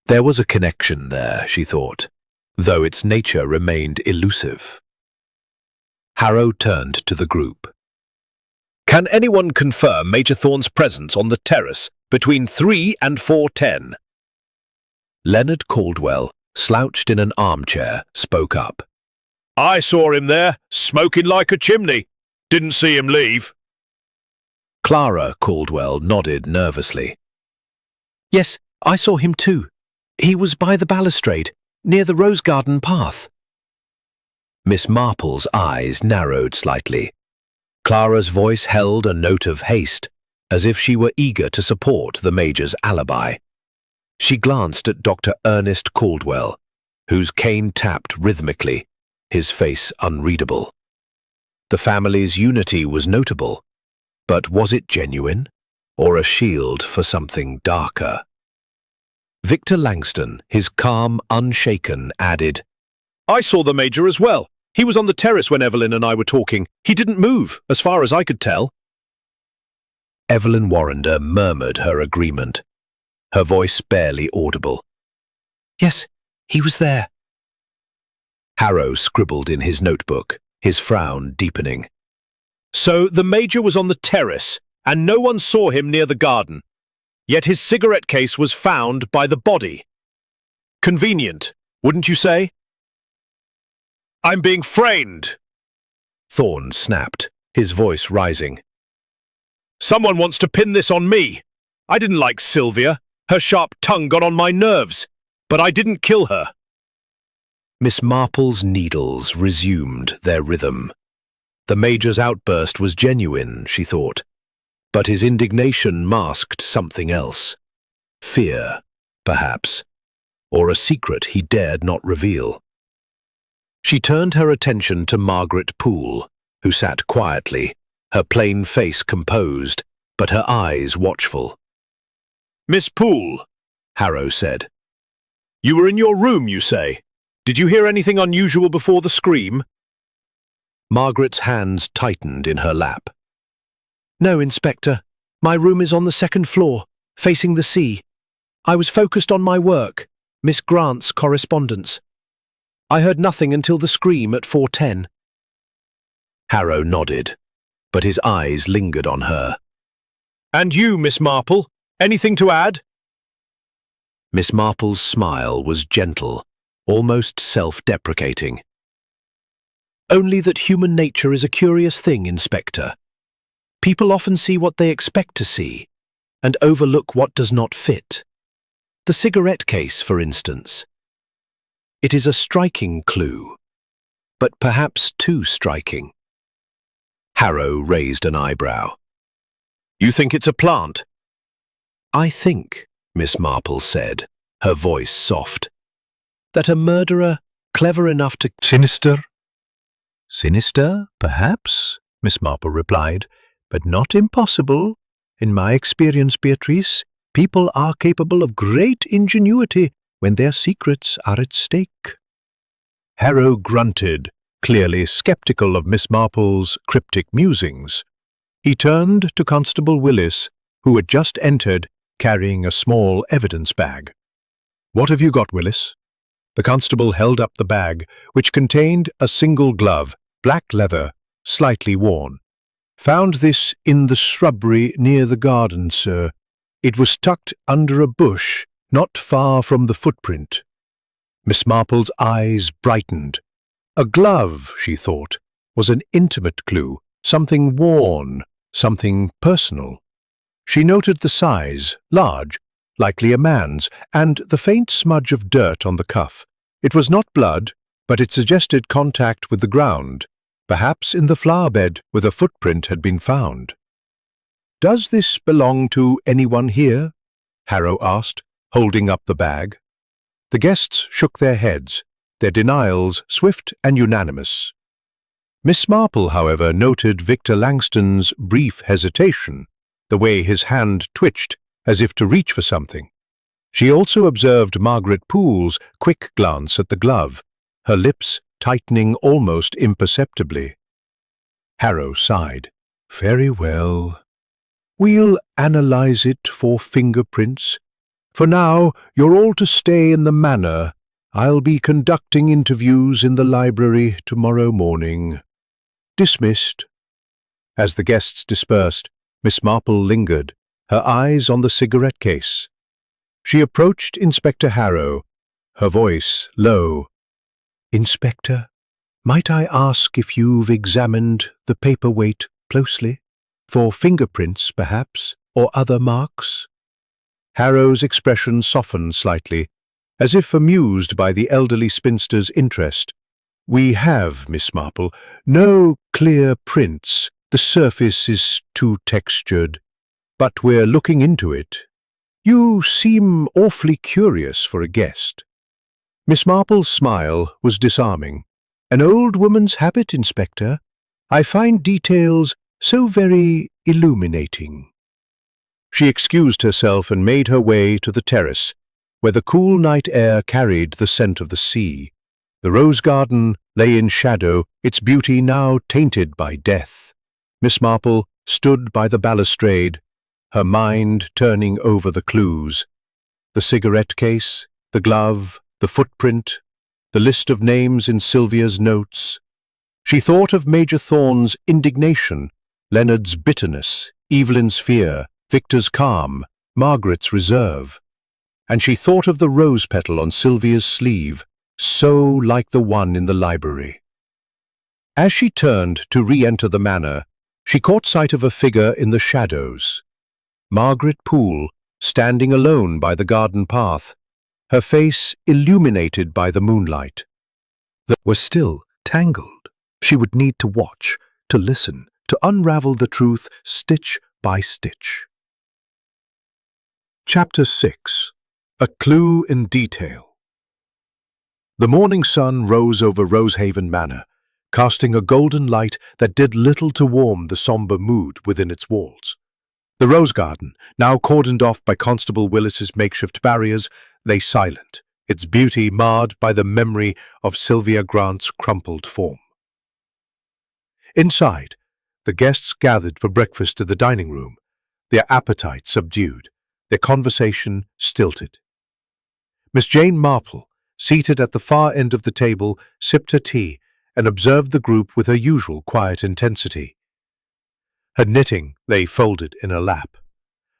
There was a connection there, she thought, though its nature remained elusive. Harrow turned to the group. "Can anyone confirm Major Thorne's presence on the terrace between 3 and 4:10? Leonard Caldwell, slouched in an armchair, spoke up. "I saw him there, smoking like a chimney. Didn't see him leave." Clara Caldwell nodded nervously. "Yes, I saw him too. He was by the balustrade, near the rose garden path." Miss Marple's eyes narrowed slightly. Clara's voice held a note of haste, as if she were eager to support the Major's alibi. She glanced at Dr. Ernest Caldwell, whose cane tapped rhythmically, his face unreadable. The family's unity was notable, but was it genuine, or a shield for something darker? Victor Langston, his calm, unshaken, added, "I saw the Major as well. He was on the terrace when Evelyn and I were talking. He didn't move, as far as I could tell." Evelyn Warrender murmured her agreement, her voice barely audible. "Yes, he was there." Harrow scribbled in his notebook, his frown deepening. "So the Major was on the terrace, and no one saw him near the garden. Yet his cigarette case was found by the body. Convenient, wouldn't you say?" "I'm being framed," Thorne snapped, his voice rising. "Someone wants to pin this on me. I didn't like Sylvia. Her sharp tongue got on my nerves, but I didn't kill her." Miss Marple's needles resumed their rhythm. The Major's outburst was genuine, she thought, but his indignation masked something else. Fear, perhaps, or a secret he dared not reveal. She turned her attention to Margaret Poole, who sat quietly, her plain face composed, but her eyes watchful. "Miss Poole," Harrow said, "you were in your room, you say. Did you hear anything unusual before the scream?" Margaret's hands tightened in her lap. "No, Inspector. My room is on the second floor, facing the sea. I was focused on my work, Miss Grant's correspondence. I heard nothing until the scream at 4:10. Harrow nodded, but his eyes lingered on her. "And you, Miss Marple, anything to add?" Miss Marple's smile was gentle, almost self-deprecating. "Only that human nature is a curious thing, Inspector. People often see what they expect to see, and overlook what does not fit. The cigarette case, for instance. It is a striking clue. but perhaps too striking. Harrow raised an eyebrow. "You think it's a plant?" "I think," Miss Marple said, her voice soft, "that a murderer clever enough to—" Sinister? "Sinister, perhaps," Miss Marple replied, "but not impossible. In my experience, Beatrice, people are capable of great ingenuity when their secrets are at stake." Harrow grunted, clearly sceptical of Miss Marple's cryptic musings. He turned to Constable Willis, who had just entered, carrying a small evidence bag. "What have you got, Willis?" The constable held up the bag, which contained a single glove, black leather, slightly worn. "Found this in the shrubbery near the garden, sir. It was tucked under a bush, not far from the footprint." Miss Marple's eyes brightened. A glove, she thought, was an intimate clue, something worn, something personal. She noted the size, large, likely a man's, and the faint smudge of dirt on the cuff. It was not blood, but it suggested contact with the ground, perhaps in the flower bed where the footprint had been found. "Does this belong to anyone here?" Harrow asked, holding up the bag. The guests shook their heads, their denials swift and unanimous. Miss Marple, however, noted Victor Langston's brief hesitation, the way his hand twitched as if to reach for something. She also observed Margaret Poole's quick glance at the glove, her lips tightening almost imperceptibly. Harrow sighed. "Very well. We'll analyze it for fingerprints. For now, you're all to stay in the manor. I'll be conducting interviews in the library tomorrow morning. Dismissed." As the guests dispersed, Miss Marple lingered, her eyes on the cigarette case. She approached Inspector Harrow, her voice low. "Inspector, might I ask if you've examined the paperweight closely? For fingerprints, perhaps, or other marks?" Harrow's expression softened slightly, as if amused by the elderly spinster's interest. "We have, Miss Marple, no clear prints. The surface is too textured. But we're looking into it. You seem awfully curious for a guest." Miss Marple's smile was disarming. "An old woman's habit, Inspector. I find details so very illuminating." She excused herself and made her way to the terrace, where the cool night air carried the scent of the sea. The rose garden lay in shadow, its beauty now tainted by death. Miss Marple stood by the balustrade, her mind turning over the clues. The cigarette case, the glove, the footprint, the list of names in Sylvia's notes. She thought of Major Thorne's indignation, Leonard's bitterness, Evelyn's fear, Victor's calm, Margaret's reserve. And she thought of the rose petal on Sylvia's sleeve, so like the one in the library. As she turned to re-enter the manor, she caught sight of a figure in the shadows. Margaret Poole, standing alone by the garden path, her face illuminated by the moonlight. They were still tangled. She would need to watch, to listen, to unravel the truth stitch by stitch. Chapter 6. A Clue in Detail. The morning sun rose over Rosehaven Manor, casting a golden light that did little to warm the somber mood within its walls. The rose garden, now cordoned off by Constable Willis's makeshift barriers, lay silent, its beauty marred by the memory of Sylvia Grant's crumpled form. Inside, the guests gathered for breakfast in the dining room, their appetite subdued, their conversation stilted. Miss Jane Marple, seated at the far end of the table, sipped her tea and observed the group with her usual quiet intensity. Her knitting lay folded in her lap,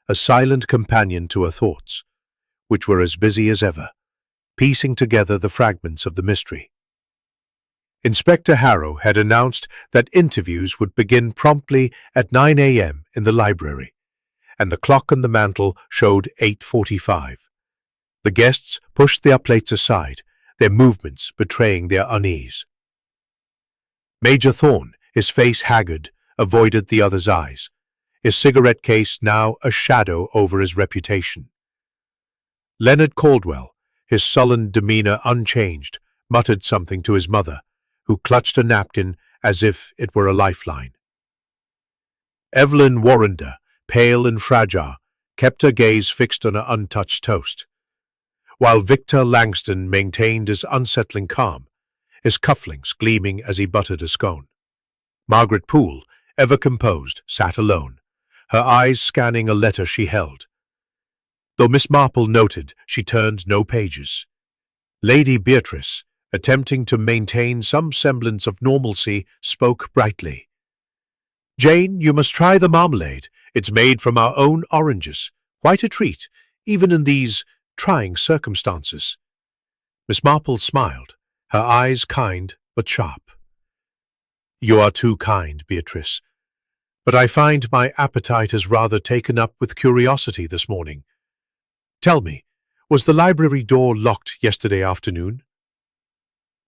a silent companion to her thoughts, which were as busy as ever, piecing together the fragments of the mystery. Inspector Harrow had announced that interviews would begin promptly at 9 a.m. in the library, and the clock on the mantel showed 8:45. The guests pushed their plates aside, their movements betraying their unease. Major Thorne, his face haggard, avoided the other's eyes, his cigarette case now a shadow over his reputation. Leonard Caldwell, his sullen demeanor unchanged, muttered something to his mother, who clutched a napkin as if it were a lifeline. Evelyn Warrender, pale and fragile, kept her gaze fixed on her untouched toast, while Victor Langston maintained his unsettling calm, his cufflinks gleaming as he buttered a scone. Margaret Poole, ever composed, sat alone, her eyes scanning a letter she held. Though Miss Marple noted, she turned no pages. Lady Beatrice, attempting to maintain some semblance of normalcy, spoke brightly. "Jane, you must try the marmalade. It's made from our own oranges. Quite a treat, even in these trying circumstances." Miss Marple smiled, her eyes kind but sharp. "You are too kind, Beatrice, but I find my appetite has rather taken up with curiosity this morning. Tell me, was the library door locked yesterday afternoon?"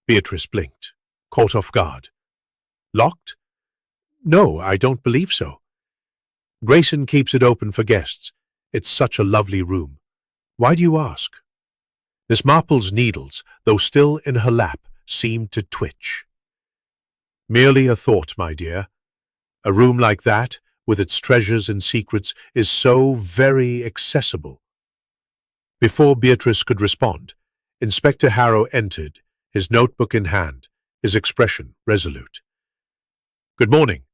Beatrice blinked, caught off guard. "Locked? No, I don't believe so. Grayson keeps it open for guests. It's such a lovely room. Why do you ask?" Miss Marple's needles, though still in her lap, seemed to twitch. "Merely a thought, my dear. A room like that, with its treasures and secrets, is so very accessible." Before Beatrice could respond, Inspector Harrow entered, his notebook in hand, his expression resolute. "Good morning.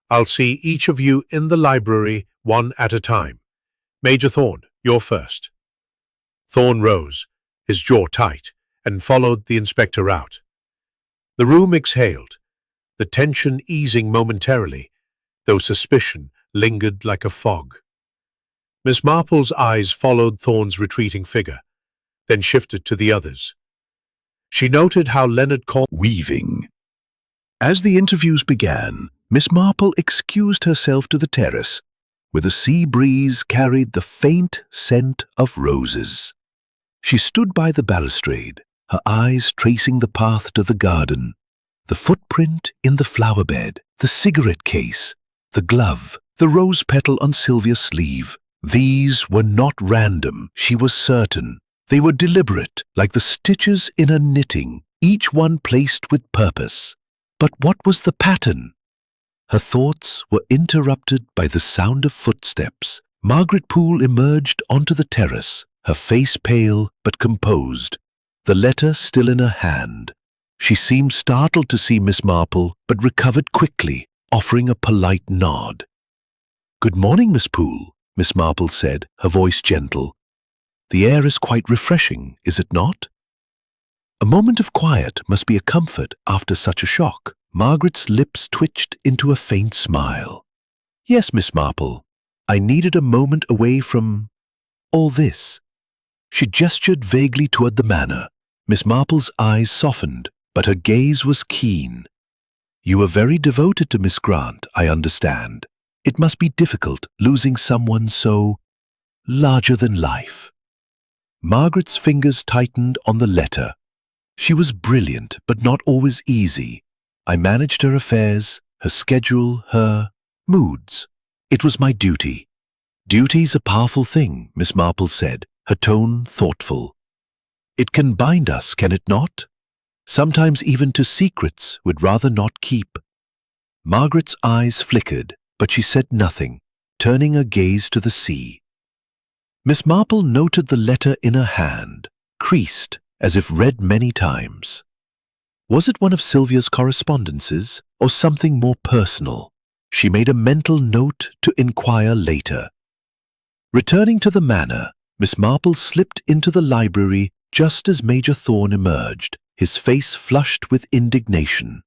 I'll see each of you in the library one at a time. Major Thorne, you're first." Thorne rose, his jaw tight, and followed the inspector out. The room exhaled, the tension easing momentarily, though suspicion lingered like a fog. Miss Marple's eyes followed Thorne's retreating figure, then shifted to the others. She noted how Leonard called Weaving. As the interviews began, Miss Marple excused herself to the terrace, where the sea breeze carried the faint scent of roses. She stood by the balustrade, her eyes tracing the path to the garden, the footprint in the flower bed, the cigarette case, the glove, the rose petal on Sylvia's sleeve. These were not random, she was certain. They were deliberate, like the stitches in her knitting, each one placed with purpose. But what was the pattern? Her thoughts were interrupted by the sound of footsteps. Margaret Poole emerged onto the terrace, her face pale but composed, the letter still in her hand. She seemed startled to see Miss Marple, but recovered quickly, offering a polite nod. "Good morning, Miss Poole," Miss Marple said, her voice gentle. "The air is quite refreshing, is it not?" A moment of quiet must be a comfort after such a shock. Margaret's lips twitched into a faint smile. "Yes, Miss Marple, I needed a moment away from all this." She gestured vaguely toward the manor. Miss Marple's eyes softened, but her gaze was keen. "You are very devoted to Miss Grant, I understand. It must be difficult losing someone so larger than life." Margaret's fingers tightened on the letter. "She was brilliant, but not always easy. I managed her affairs, her schedule, her moods. It was my duty." "Duty's a powerful thing," Miss Marple said, her tone thoughtful. "It can bind us, can it not? Sometimes even to secrets we'd rather not keep." Margaret's eyes flickered, but she said nothing, turning her gaze to the sea. Miss Marple noted the letter in her hand, creased, as if read many times. Was it one of Sylvia's correspondences, or something more personal? She made a mental note to inquire later. Returning to the manor, Miss Marple slipped into the library just as Major Thorne emerged, his face flushed with indignation.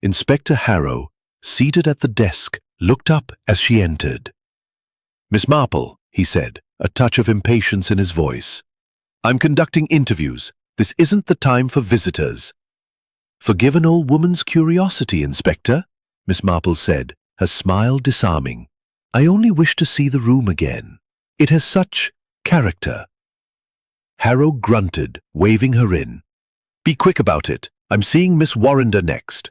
Inspector Harrow, seated at the desk, looked up as she entered. "Miss Marple," he said, a touch of impatience in his voice. "I'm conducting interviews. This isn't the time for visitors." "Forgive an old woman's curiosity, Inspector," Miss Marple said, her smile disarming. "I only wish to see the room again. It has such character." Harrow grunted, waving her in. "Be quick about it. I'm seeing Miss Warrender next."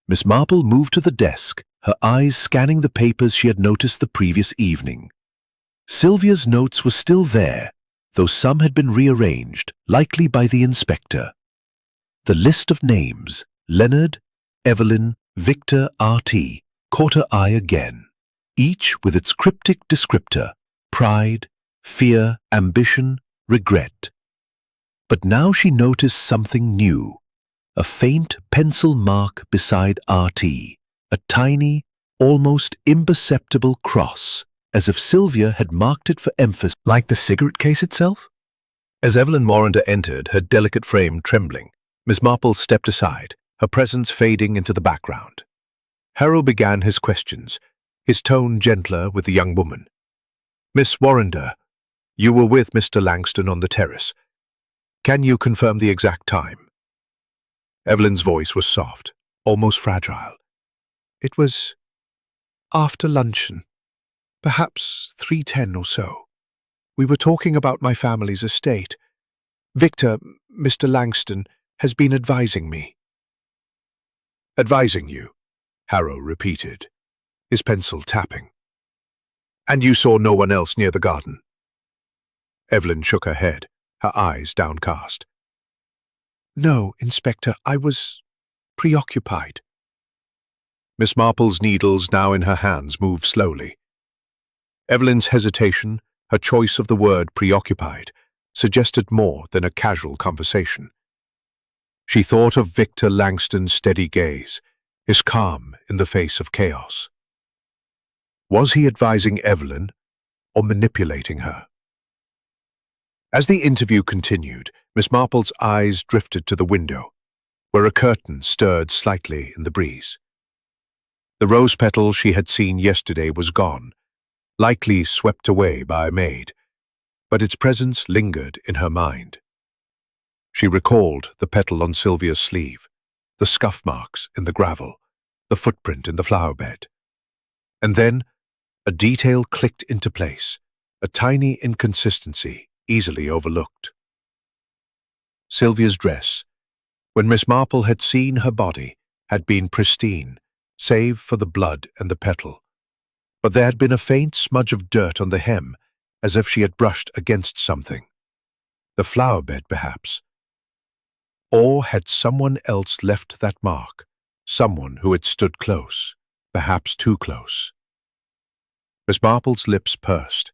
Miss Marple moved to the desk, her eyes scanning the papers she had noticed the previous evening. Sylvia's notes were still there, though some had been rearranged, likely by the inspector. The list of names, Leonard, Evelyn, Victor, R.T., caught her eye again, each with its cryptic descriptor: pride, fear, ambition, regret. But now she noticed something new, a faint pencil mark beside R.T., a tiny, almost imperceptible cross, as if Sylvia had marked it for emphasis. Like the cigarette case itself? As Evelyn Morinder entered, her delicate frame trembling, Miss Marple stepped aside, her presence fading into the background. Harrow began his questions, his tone gentler with the young woman. "Miss Warrender, you were with Mr. Langston on the terrace. Can you confirm the exact time?" Evelyn's voice was soft, almost fragile. "It was after luncheon, perhaps 3:10 or so. We were talking about my family's estate. Victor, Mr. Langston, has been advising me." "Advising you?" Harrow repeated, his pencil tapping. "And you saw no one else near the garden?" Evelyn shook her head, her eyes downcast. "No, Inspector, I was preoccupied." Miss Marple's needles, now in her hands, moved slowly. Evelyn's hesitation, her choice of the word preoccupied, suggested more than a casual conversation. She thought of Victor Langston's steady gaze, his calm in the face of chaos. Was he advising Evelyn or manipulating her? As the interview continued, Miss Marple's eyes drifted to the window, where a curtain stirred slightly in the breeze. The rose petal she had seen yesterday was gone, likely swept away by Maid, but its presence lingered in her mind. She recalled the petal on Sylvia's sleeve, the scuff marks in the gravel, the footprint in the flower bed. And then a detail clicked into place, a tiny inconsistency easily overlooked. Sylvia's dress, when Miss Marple had seen her body, had been pristine, save for the blood and the petal. But there had been a faint smudge of dirt on the hem, as if she had brushed against something. The flower bed, perhaps. Or had someone else left that mark, someone who had stood close, perhaps too close? Miss Marple's lips pursed.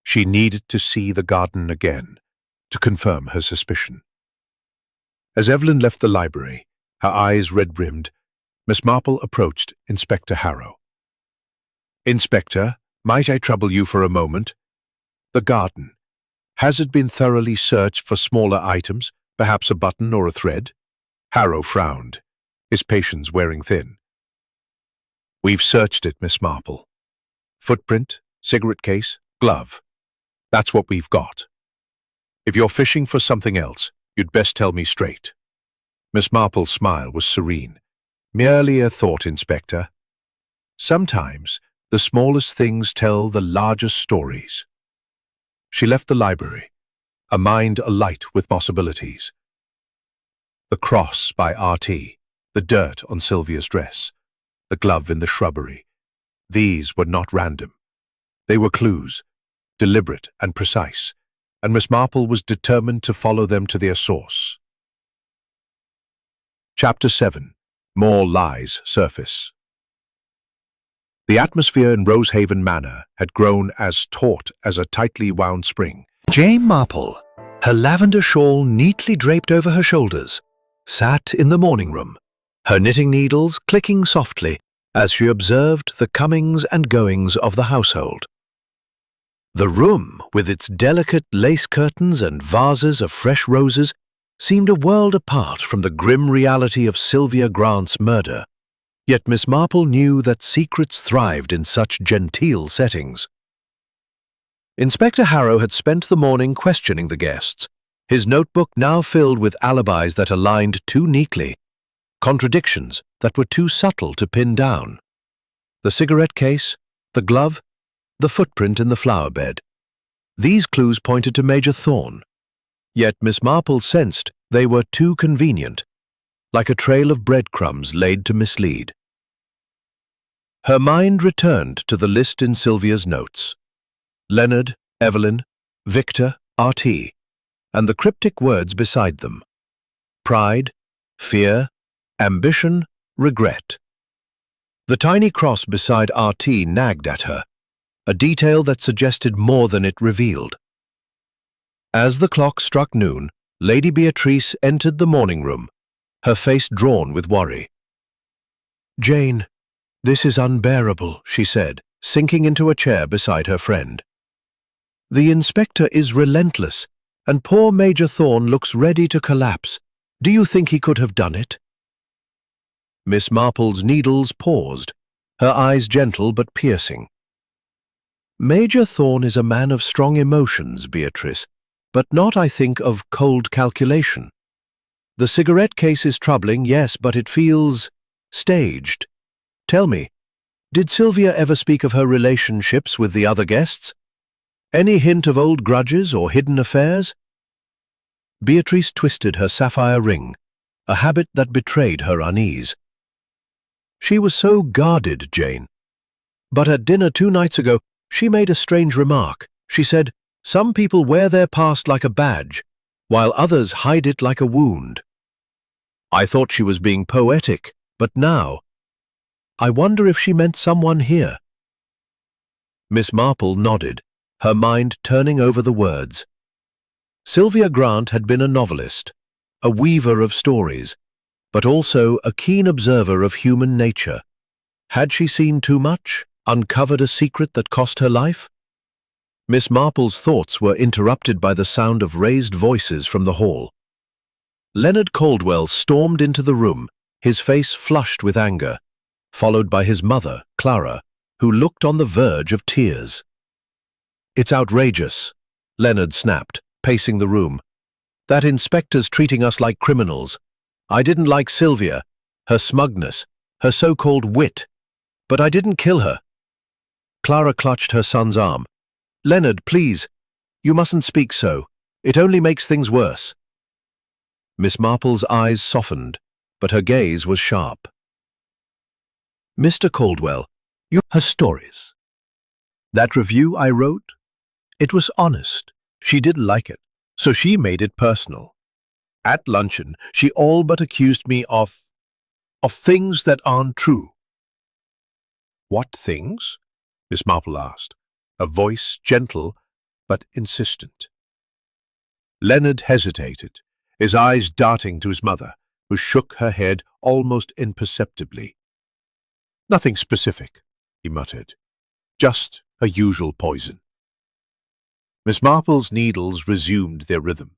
She needed to see the garden again, to confirm her suspicion. As Evelyn left the library, her eyes red-rimmed, Miss Marple approached Inspector Harrow. "Inspector, might I trouble you for a moment? The garden. Has it been thoroughly searched for smaller items, perhaps a button or a thread?" Harrow frowned, his patience wearing thin. "We've searched it, Miss Marple. Footprint, cigarette case, glove. That's what we've got. If you're fishing for something else, you'd best tell me straight." Miss Marple's smile was serene. "Merely a thought, Inspector. Sometimes the smallest things tell the largest stories." She left the library, a mind alight with possibilities. The cross by R.T., the dirt on Sylvia's dress, the glove in the shrubbery. These were not random. They were clues, deliberate and precise, and Miss Marple was determined to follow them to their source. Chapter 7. More Lies Surface. The atmosphere in Rosehaven Manor had grown as taut as a tightly wound spring. Jane Marple, her lavender shawl neatly draped over her shoulders, sat in the morning room, her knitting needles clicking softly as she observed the comings and goings of the household. The room, with its delicate lace curtains and vases of fresh roses, seemed a world apart from the grim reality of Sylvia Grant's murder. Yet Miss Marple knew that secrets thrived in such genteel settings. Inspector Harrow had spent the morning questioning the guests, his notebook now filled with alibis that aligned too neatly, contradictions that were too subtle to pin down. The cigarette case, the glove, the footprint in the flower bed. These clues pointed to Major Thorne. Yet Miss Marple sensed they were too convenient, like a trail of breadcrumbs laid to mislead. Her mind returned to the list in Sylvia's notes. Leonard, Evelyn, Victor, RT, and the cryptic words beside them. Pride, fear, ambition, regret. The tiny cross beside RT nagged at her, a detail that suggested more than it revealed. As the clock struck noon, Lady Beatrice entered the morning room, her face drawn with worry. "Jane, this is unbearable," she said, sinking into a chair beside her friend. "The inspector is relentless, and poor Major Thorne looks ready to collapse. Do you think he could have done it?" Miss Marple's needles paused, her eyes gentle but piercing. "Major Thorne is a man of strong emotions, Beatrice, but not, I think, of cold calculation. The cigarette case is troubling, yes, but it feels staged. Tell me, did Sylvia ever speak of her relationships with the other guests? Any hint of old grudges or hidden affairs?" Beatrice twisted her sapphire ring, a habit that betrayed her unease. She was so guarded, Jane. But at dinner 2 nights ago, she made a strange remark. She said, "Some people wear their past like a badge, while others hide it like a wound." I thought she was being poetic, but now, I wonder if she meant someone here. Miss Marple nodded, her mind turning over the words. Sylvia Grant had been a novelist, a weaver of stories, but also a keen observer of human nature. Had she seen too much, uncovered a secret that cost her life? Miss Marple's thoughts were interrupted by the sound of raised voices from the hall. Leonard Caldwell stormed into the room, his face flushed with anger, followed by his mother, Clara, who looked on the verge of tears. "It's outrageous," Leonard snapped, pacing the room. "That inspector's treating us like criminals. I didn't like Sylvia, her smugness, her so-called wit, but I didn't kill her." Clara clutched her son's arm. "Leonard, please, you mustn't speak so. It only makes things worse." Miss Marple's eyes softened, but her gaze was sharp. "Mr. Caldwell, her stories. That review I wrote, it was honest. She didn't like it, so she made it personal. At luncheon, she all but accused me of things that aren't true." "What things?" Miss Marple asked, a voice gentle but insistent. Leonard hesitated, his eyes darting to his mother, who shook her head almost imperceptibly. "Nothing specific," he muttered. "Just a usual poison." Miss Marple's needles resumed their rhythm.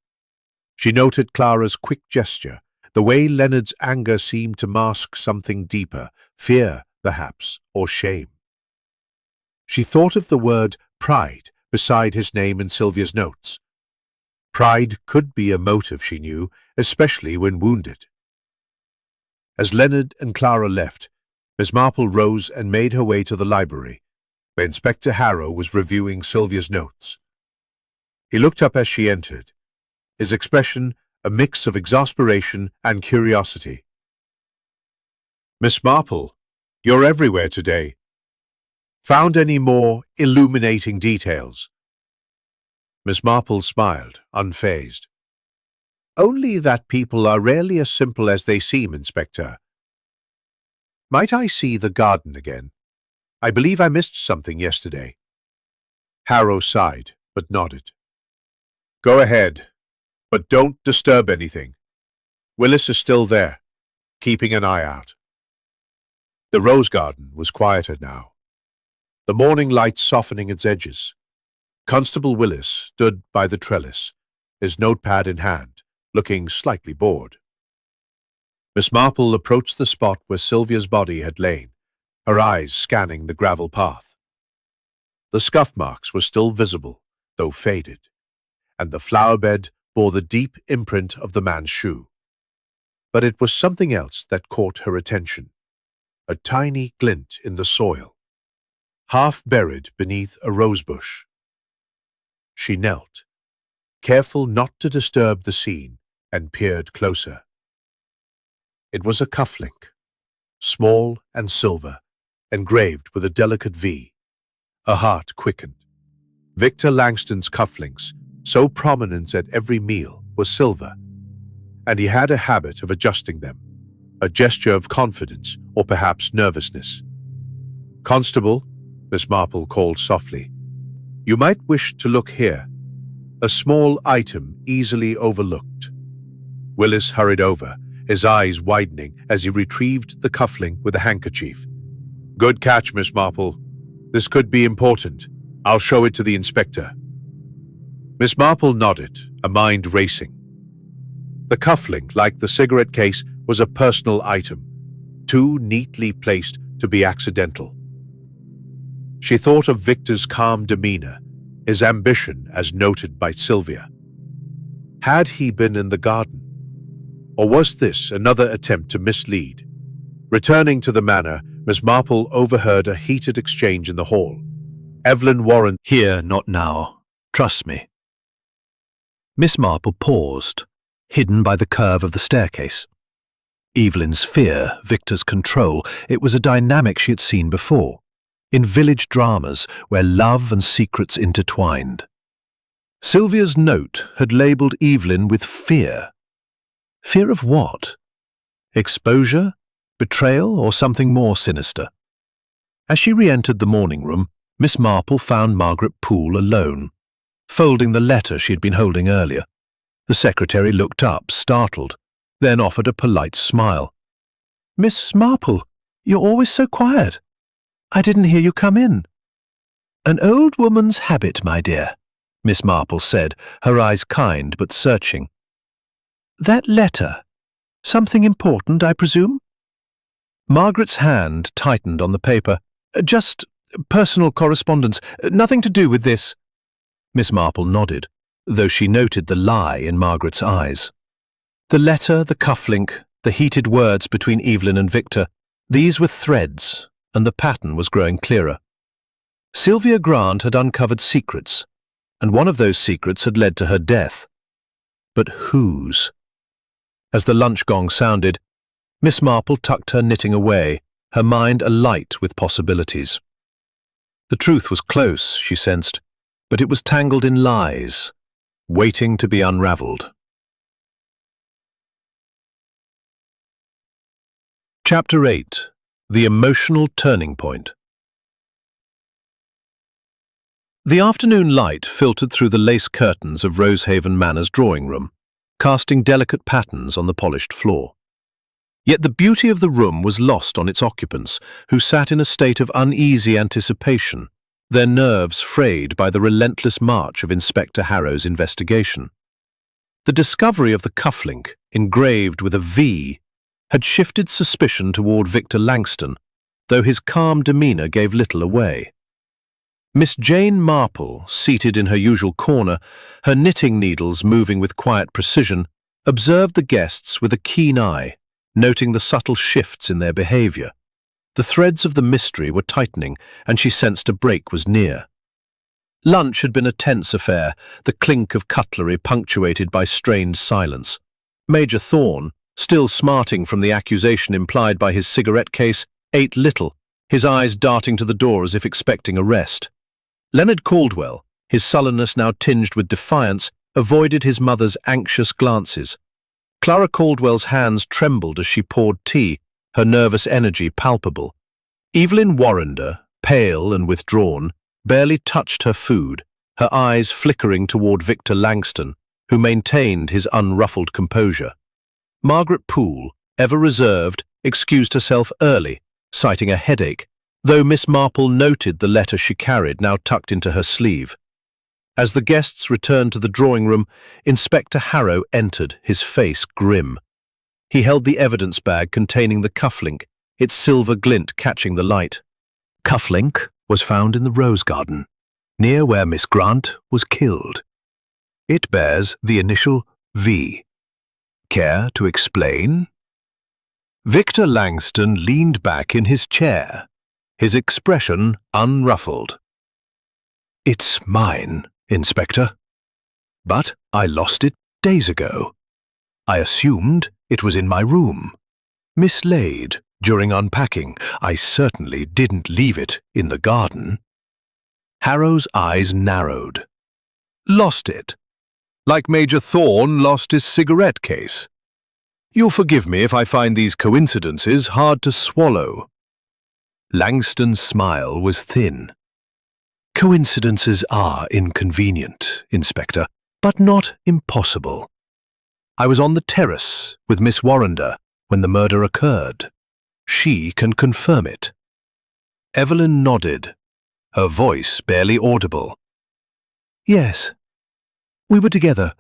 She noted Clara's quick gesture, the way Leonard's anger seemed to mask something deeper, fear, perhaps, or shame. She thought of the word pride beside his name in Sylvia's notes. Pride could be a motive, she knew, especially when wounded. As Leonard and Clara left, Miss Marple rose and made her way to the library, where Inspector Harrow was reviewing Sylvia's notes. He looked up as she entered, his expression a mix of exasperation and curiosity. "Miss Marple, you're everywhere today. Found any more illuminating details?" Miss Marple smiled, unfazed. "Only that people are rarely as simple as they seem, Inspector. Might I see the garden again? I believe I missed something yesterday." Harrow sighed, but nodded. "Go ahead, but don't disturb anything. Willis is still there, keeping an eye out." The rose garden was quieter now, the morning light softening its edges. Constable Willis stood by the trellis, his notepad in hand, looking slightly bored. Miss Marple approached the spot where Sylvia's body had lain, her eyes scanning the gravel path. The scuff marks were still visible, though faded, and the flower bed bore the deep imprint of the man's shoe. But it was something else that caught her attention, a tiny glint in the soil, half buried beneath a rosebush. She knelt, careful not to disturb the scene, and peered closer. It was a cufflink, small and silver, engraved with a delicate V. Her heart quickened. Victor Langston's cufflinks, so prominent at every meal, were silver, and he had a habit of adjusting them, a gesture of confidence or perhaps nervousness. "Constable," Miss Marple called softly, "you might wish to look here." A small item easily overlooked. Willis hurried over, his eyes widening as he retrieved the cufflink with a handkerchief. "Good catch, Miss Marple. This could be important. I'll show it to the inspector." Miss Marple nodded, a mind racing. The cufflink, like the cigarette case, was a personal item, too neatly placed to be accidental. She thought of Victor's calm demeanor, his ambition as noted by Sylvia. Had he been in the garden? Or was this another attempt to mislead? Returning to the manor, Miss Marple overheard a heated exchange in the hall. Evelyn Warren— "Here, not now. Trust me." Miss Marple paused, hidden by the curve of the staircase. Evelyn's fear, Victor's control, it was a dynamic she had seen before, in village dramas where love and secrets intertwined. Sylvia's note had labelled Evelyn with fear. Fear of what? Exposure? Betrayal? Or something more sinister? As she re-entered the morning room, Miss Marple found Margaret Poole alone, folding the letter she had been holding earlier. The secretary looked up, startled, then offered a polite smile. "Miss Marple, you're always so quiet. I didn't hear you come in." "An old woman's habit, my dear," Miss Marple said, her eyes kind but searching. "That letter. Something important, I presume?" Margaret's hand tightened on the paper. "Just personal correspondence. Nothing to do with this." Miss Marple nodded, though she noted the lie in Margaret's eyes. The letter, the cufflink, the heated words between Evelyn and Victor, these were threads, and the pattern was growing clearer. Sylvia Grant had uncovered secrets, and one of those secrets had led to her death. But whose? As the lunch gong sounded, Miss Marple tucked her knitting away, her mind alight with possibilities. The truth was close, she sensed, but it was tangled in lies, waiting to be unravelled. Chapter 8. The Emotional Turning Point. The afternoon light filtered through the lace curtains of Rosehaven Manor's drawing room, casting delicate patterns on the polished floor. Yet the beauty of the room was lost on its occupants, who sat in a state of uneasy anticipation, their nerves frayed by the relentless march of Inspector Harrow's investigation. The discovery of the cufflink, engraved with a V, had shifted suspicion toward Victor Langston, though his calm demeanor gave little away. Miss Jane Marple, seated in her usual corner, her knitting needles moving with quiet precision, observed the guests with a keen eye, noting the subtle shifts in their behavior. The threads of the mystery were tightening, and she sensed a break was near. Lunch had been a tense affair, the clink of cutlery punctuated by strained silence. Major Thorne, still smarting from the accusation implied by his cigarette case, ate little, his eyes darting to the door as if expecting arrest. Leonard Caldwell, his sullenness now tinged with defiance, avoided his mother's anxious glances. Clara Caldwell's hands trembled as she poured tea, her nervous energy palpable. Evelyn Warrender, pale and withdrawn, barely touched her food, her eyes flickering toward Victor Langston, who maintained his unruffled composure. Margaret Poole, ever reserved, excused herself early, citing a headache, though Miss Marple noted the letter she carried now tucked into her sleeve. As the guests returned to the drawing room, Inspector Harrow entered, his face grim. He held the evidence bag containing the cufflink, its silver glint catching the light. Cufflink was found in the rose garden, near where Miss Grant was killed. It bears the initial V. Care to explain? Victor Langston leaned back in his chair, his expression unruffled. "It's mine, Inspector. But I lost it days ago. I assumed it was in my room. Mislaid during unpacking. I certainly didn't leave it in the garden. Harrow's eyes narrowed. Lost it. Like Major Thorne lost his cigarette case. You'll forgive me if I find these coincidences hard to swallow. Langston's smile was thin. Coincidences are inconvenient, Inspector, but not impossible. I was on the terrace with Miss Warrender when the murder occurred. She can confirm it. Evelyn nodded, her voice barely audible. Yes. We were together.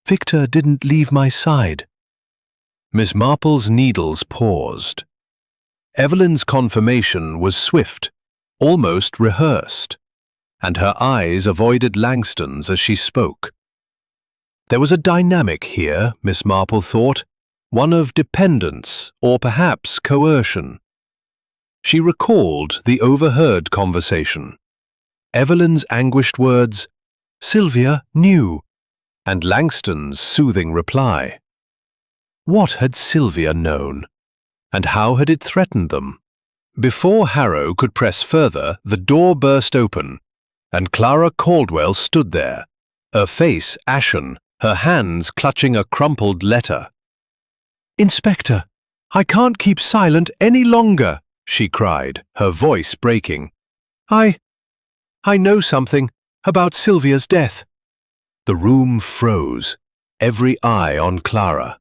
Victor didn't leave my side. Miss Marple's needles paused. Evelyn's confirmation was swift, almost rehearsed, and her eyes avoided Langston's as she spoke. There was a dynamic here, Miss Marple thought, one of dependence or perhaps coercion. She recalled the overheard conversation. Evelyn's anguished words, "Sylvia knew," and Langston's soothing reply. What had Sylvia known, and how had it threatened them? Before Harrow could press further, the door burst open, and Clara Caldwell stood there, her face ashen, her hands clutching a crumpled letter. "Inspector, I can't keep silent any longer," she cried, her voice breaking. I know something about Sylvia's death." The room froze, every eye on Clara.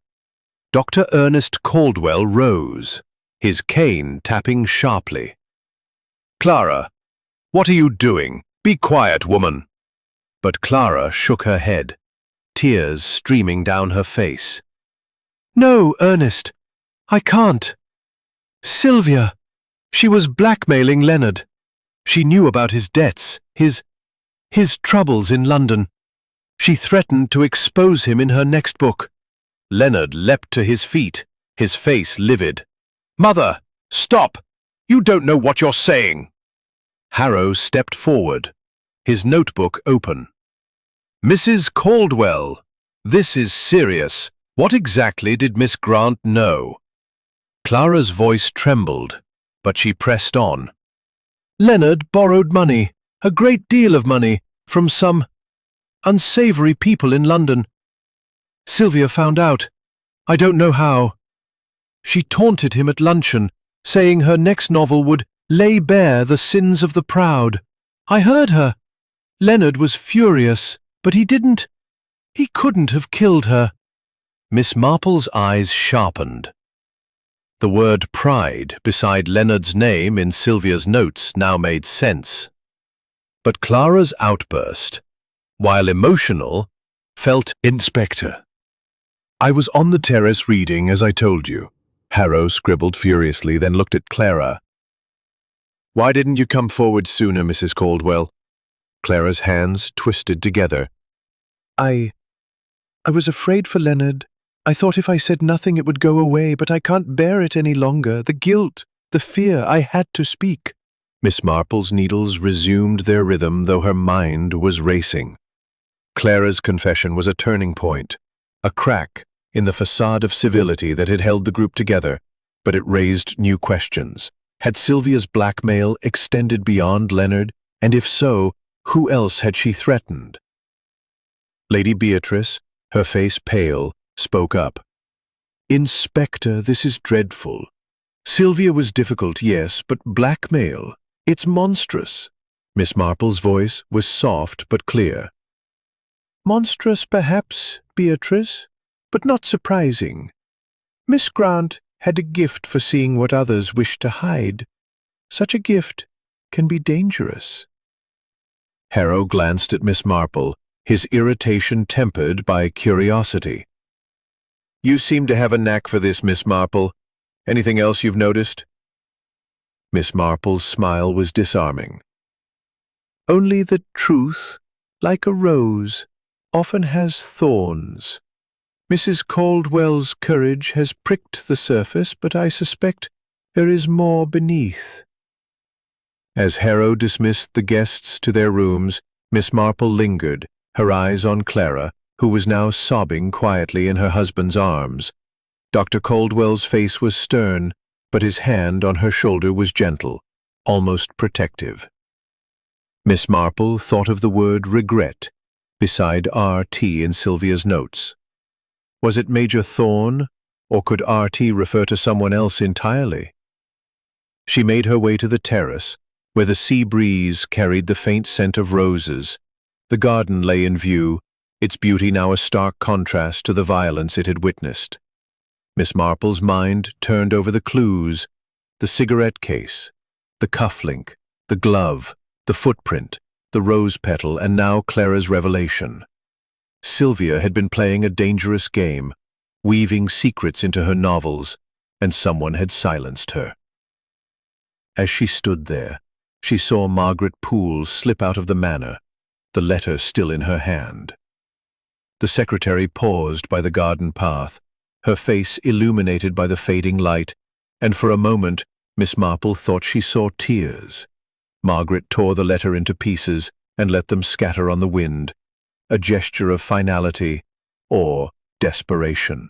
Dr. Ernest Caldwell rose, his cane tapping sharply. "Clara, what are you doing? Be quiet, woman." But Clara shook her head, tears streaming down her face. "No, Ernest, I can't. Sylvia, she was blackmailing Leonard. She knew about his debts, his troubles in London. She threatened to expose him in her next book." Leonard leapt to his feet, his face livid. "Mother, stop! You don't know what you're saying." Harrow stepped forward, his notebook open. "Mrs. Caldwell, this is serious. What exactly did Miss Grant know?" Clara's voice trembled, but she pressed on. "Leonard borrowed money, a great deal of money, from some unsavory people in London. Sylvia found out. I don't know how. She taunted him at luncheon, saying her next novel would lay bare the sins of the proud. I heard her. Leonard was furious, but he couldn't have killed her." Miss Marple's eyes sharpened. The word pride beside Leonard's name in Sylvia's notes now made sense. But Clara's outburst, while emotional, felt Inspector. "I was on the terrace reading, as I told you." Harrow scribbled furiously, then looked at Clara. "Why didn't you come forward sooner, Mrs. Caldwell?" Clara's hands twisted together. I was afraid for Leonard. I thought if I said nothing it would go away, but I can't bear it any longer. The guilt, the fear, I had to speak." Miss Marple's needles resumed their rhythm, though her mind was racing. Clara's confession was a turning point, a crack in the facade of civility that had held the group together, but it raised new questions. Had Sylvia's blackmail extended beyond Leonard, and if so, who else had she threatened? Lady Beatrice, her face pale, spoke up. "Inspector, this is dreadful. Sylvia was difficult, yes, but blackmail, it's monstrous." Miss Marple's voice was soft but clear. "Monstrous, perhaps, Beatrice, but not surprising. Miss Grant had a gift for seeing what others wish to hide. Such a gift can be dangerous." Harrow glanced at Miss Marple, his irritation tempered by curiosity. "You seem to have a knack for this, Miss Marple. Anything else you've noticed?" Miss Marple's smile was disarming. "Only that truth, like a rose, often has thorns. Mrs. Caldwell's courage has pricked the surface, but I suspect there is more beneath." As Harrow dismissed the guests to their rooms, Miss Marple lingered, her eyes on Clara, who was now sobbing quietly in her husband's arms. Dr. Caldwell's face was stern, but his hand on her shoulder was gentle, almost protective. Miss Marple thought of the word regret beside R.T. in Sylvia's notes. Was it Major Thorne, or could R.T. refer to someone else entirely? She made her way to the terrace, where the sea breeze carried the faint scent of roses. The garden lay in view, its beauty now a stark contrast to the violence it had witnessed. Miss Marple's mind turned over the clues: the cigarette case, the cufflink, the glove, the footprint, the rose petal, and now Clara's revelation. Sylvia had been playing a dangerous game, weaving secrets into her novels, and someone had silenced her. As she stood there, she saw Margaret Poole slip out of the manor, the letter still in her hand. The secretary paused by the garden path, her face illuminated by the fading light, and for a moment Miss Marple thought she saw tears. Margaret tore the letter into pieces and let them scatter on the wind, a gesture of finality or desperation.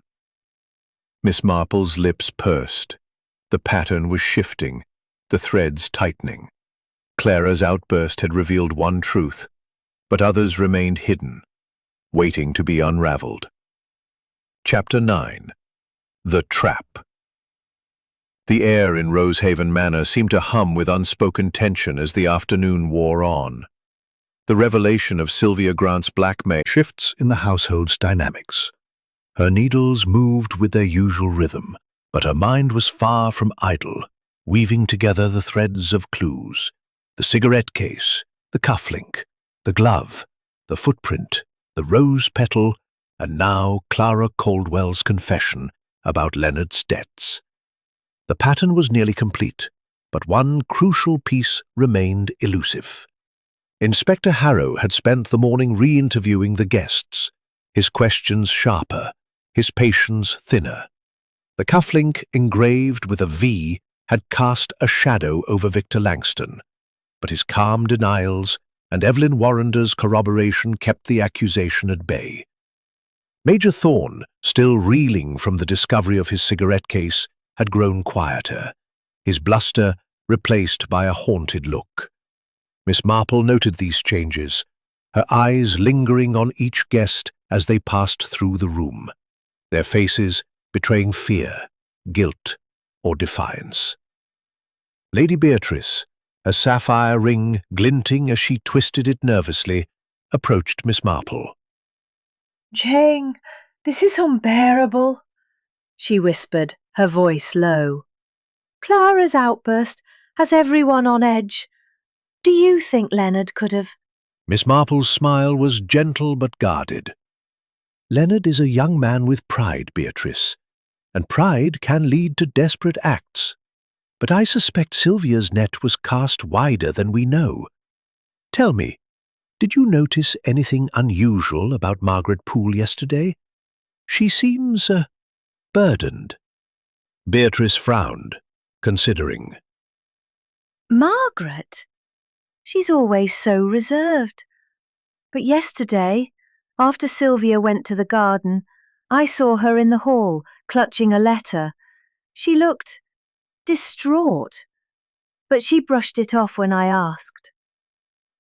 Miss Marple's lips pursed. The pattern was shifting, the threads tightening. Clara's outburst had revealed one truth, but others remained hidden, waiting to be unraveled. Chapter 9. The Trap. The air in Rosehaven Manor seemed to hum with unspoken tension as the afternoon wore on. The revelation of Sylvia Grant's blackmail Shifts in the household's dynamics. Her needles moved with their usual rhythm, but her mind was far from idle, weaving together the threads of clues: the cigarette case, the cufflink, the glove, the footprint, the rose petal, and now Clara Caldwell's confession about Leonard's debts. The pattern was nearly complete, but one crucial piece remained elusive. Inspector Harrow had spent the morning re-interviewing the guests, his questions sharper, his patience thinner. The cufflink engraved with a V had cast a shadow over Victor Langston, but his calm denials and Evelyn Warrender's corroboration kept the accusation at bay. Major Thorne, still reeling from the discovery of his cigarette case, had grown quieter, his bluster replaced by a haunted look. Miss Marple noted these changes, her eyes lingering on each guest as they passed through the room, their faces betraying fear, guilt, or defiance. Lady Beatrice, a sapphire ring glinting as she twisted it nervously, approached Miss Marple. "Jane, this is unbearable," she whispered, her voice low. "Clara's outburst has everyone on edge. Do you think Leonard could have—" Miss Marple's smile was gentle but guarded. "Leonard is a young man with pride, Beatrice, and pride can lead to desperate acts. But I suspect Sylvia's net was cast wider than we know. Tell me, did you notice anything unusual about Margaret Poole yesterday? She seems, burdened." Beatrice frowned, considering. "Margaret? She's always so reserved. But yesterday, after Sylvia went to the garden, I saw her in the hall, clutching a letter. She looked distraught, but she brushed it off when I asked."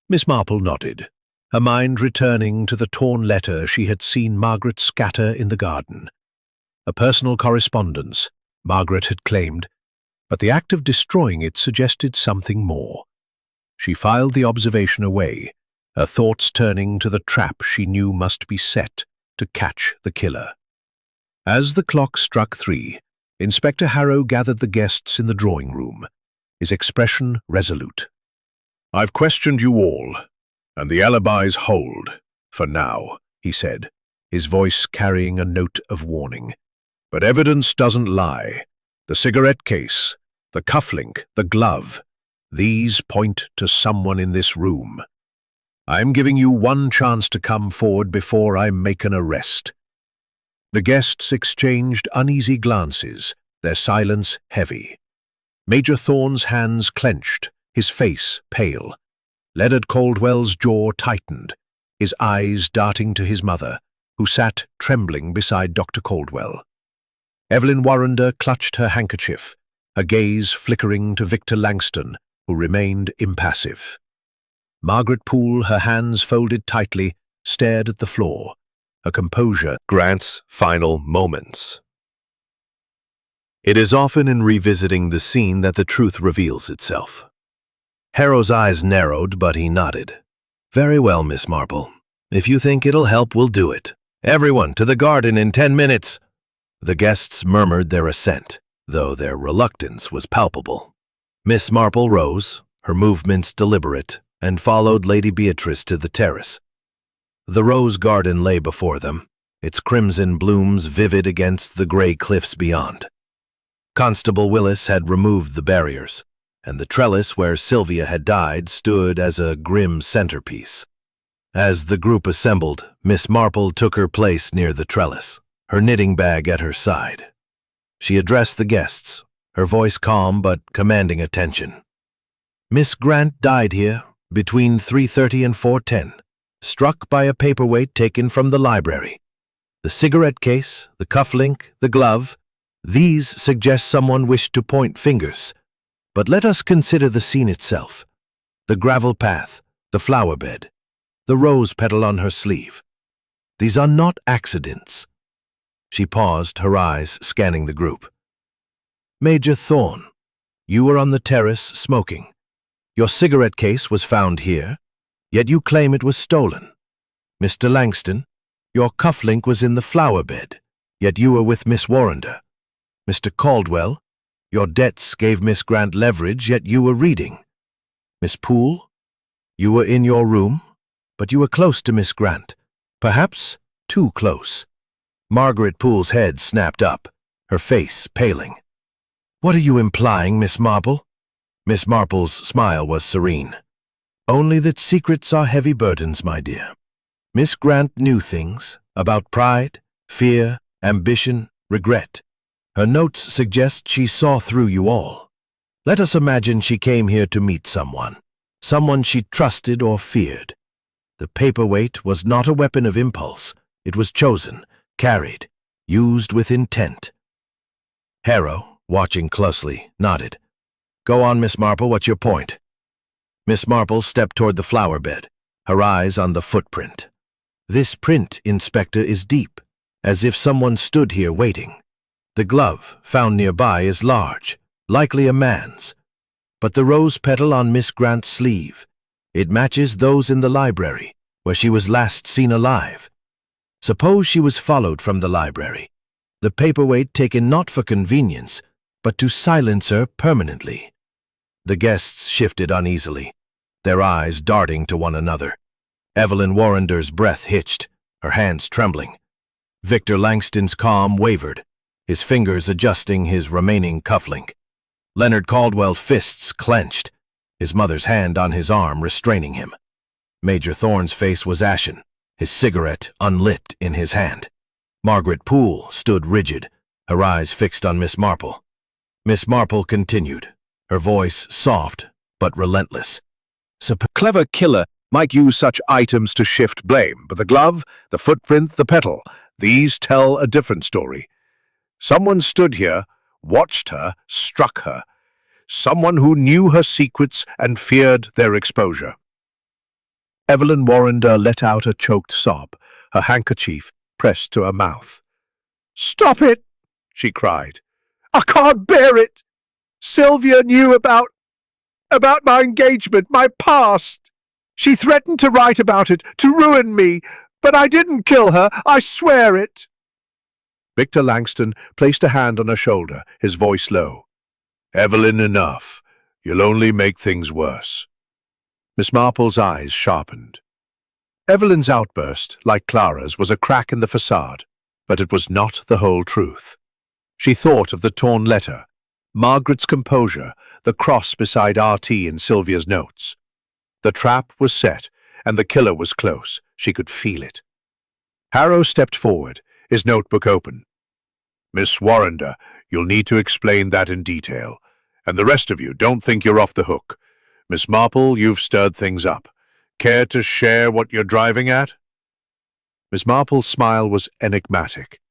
Miss Marple nodded, her mind returning to the torn letter she had seen Margaret scatter in the garden. A personal correspondence, Margaret had claimed, but the act of destroying it suggested something more. She filed the observation away, her thoughts turning to the trap she knew must be set to catch the killer. As the clock struck 3, Inspector Harrow gathered the guests in the drawing room, his expression resolute. "I've questioned you all, and the alibis hold, for now," he said, his voice carrying a note of warning. "But evidence doesn't lie. The cigarette case, the cufflink, the glove, these point to someone in this room. I'm giving you one chance to come forward before I make an arrest." The guests exchanged uneasy glances, their silence heavy. Major Thorne's hands clenched, his face pale. Leonard Caldwell's jaw tightened, his eyes darting to his mother, who sat trembling beside Dr. Caldwell. Evelyn Warrender clutched her handkerchief, her gaze flickering to Victor Langston, who remained impassive. Margaret Poole, her hands folded tightly, stared at the floor, her composure. Grant's final moments. It is often in revisiting the scene that the truth reveals itself. Harrow's eyes narrowed, but he nodded. Very well, Miss Marple. If you think it'll help, we'll do it. Everyone to the garden in 10 minutes. The guests murmured their assent, though their reluctance was palpable. Miss Marple rose, her movements deliberate, and followed Lady Beatrice to the terrace. The rose garden lay before them, its crimson blooms vivid against the gray cliffs beyond. Constable Willis had removed the barriers, and the trellis where Sylvia had died stood as a grim centerpiece. As the group assembled, Miss Marple took her place near the trellis, her knitting bag at her side. She addressed the guests, her voice calm but commanding attention. Miss Grant died here between 3:30 and 4:10, struck by a paperweight taken from the library. The cigarette case, the cufflink, the glove, these suggest someone wished to point fingers. But let us consider the scene itself. The gravel path, the flower bed, the rose petal on her sleeve. These are not accidents. She paused, her eyes scanning the group. Major Thorne, you were on the terrace smoking. Your cigarette case was found here, yet you claim it was stolen. Mr. Langston, your cufflink was in the flower bed, yet you were with Miss Warrender. Mr. Caldwell, your debts gave Miss Grant leverage, yet you were reading. Miss Poole, you were in your room, but you were close to Miss Grant, perhaps too close. Margaret Poole's head snapped up, her face paling. What are you implying, Miss Marple? Miss Marple's smile was serene. Only that secrets are heavy burdens, my dear. Miss Grant knew things about pride, fear, ambition, regret. Her notes suggest she saw through you all. Let us imagine she came here to meet someone she trusted or feared. The paperweight was not a weapon of impulse. It was chosen, carried, used with intent. Harrow, watching closely, nodded. Go on, Miss Marple, what's your point? Miss Marple stepped toward the flower bed, her eyes on the footprint. This print, Inspector, is deep, as if someone stood here waiting. The glove, found nearby, is large, likely a man's. But the rose petal on Miss Grant's sleeve, it matches those in the library, where she was last seen alive. Suppose she was followed from the library, the paperweight taken not for convenience, but to silence her permanently. The guests shifted uneasily, their eyes darting to one another. Evelyn Warrender's breath hitched, her hands trembling. Victor Langston's calm wavered, his fingers adjusting his remaining cufflink. Leonard Caldwell's fists clenched, his mother's hand on his arm restraining him. Major Thorne's face was ashen, his cigarette unlit in his hand. Margaret Poole stood rigid, her eyes fixed on Miss Marple. Miss Marple continued, her voice soft but relentless. Clever killer might use such items to shift blame, but the glove, the footprint, the petal, these tell a different story. Someone stood here, watched her, struck her. Someone who knew her secrets and feared their exposure. Evelyn Warrender let out a choked sob, her handkerchief pressed to her mouth. "Stop it!" she cried. "I can't bear it! Sylvia knew about my engagement, my past. She threatened to write about it, to ruin me, but I didn't kill her, I swear it." Victor Langston placed a hand on her shoulder, his voice low. "Evelyn, enough. You'll only make things worse." Miss Marple's eyes sharpened. Evelyn's outburst, like Clara's, was a crack in the facade, but it was not the whole truth. She thought of the torn letter, Margaret's composure, the cross beside RT in Sylvia's notes. The trap was set, and the killer was close. She could feel it. Harrow stepped forward, his notebook open. "Miss Warrender, you'll need to explain that in detail. And the rest of you, don't think you're off the hook. Miss Marple, you've stirred things up. Care to share what you're driving at?" Miss Marple's smile was enigmatic.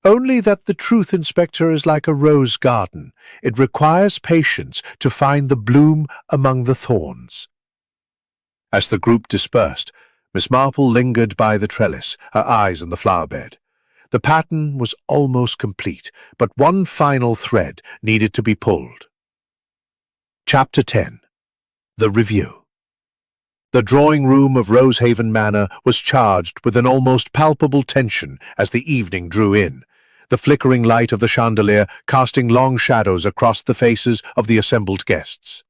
Only that the truth, Inspector, is like a rose garden. It requires patience to find the bloom among the thorns. As the group dispersed, Miss Marple lingered by the trellis, her eyes on the flower bed. The pattern was almost complete, but one final thread needed to be pulled. Chapter 10. The Review. The drawing-room of Rosehaven Manor was charged with an almost palpable tension as the evening drew in, the flickering light of the chandelier casting long shadows across the faces of the assembled guests.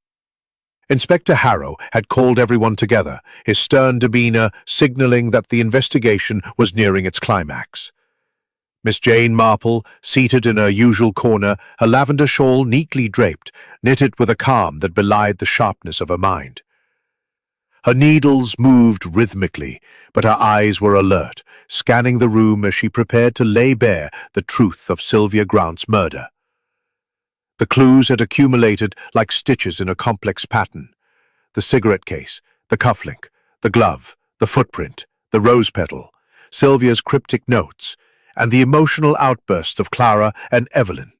Inspector Harrow had called everyone together, his stern demeanor signaling that the investigation was nearing its climax. Miss Jane Marple, seated in her usual corner, her lavender shawl neatly draped, knitted with a calm that belied the sharpness of her mind. Her needles moved rhythmically, but her eyes were alert, scanning the room as she prepared to lay bare the truth of Sylvia Grant's murder. The clues had accumulated like stitches in a complex pattern. The cigarette case, the cufflink, the glove, the footprint, the rose petal, Sylvia's cryptic notes, and the emotional outbursts of Clara and Evelyn.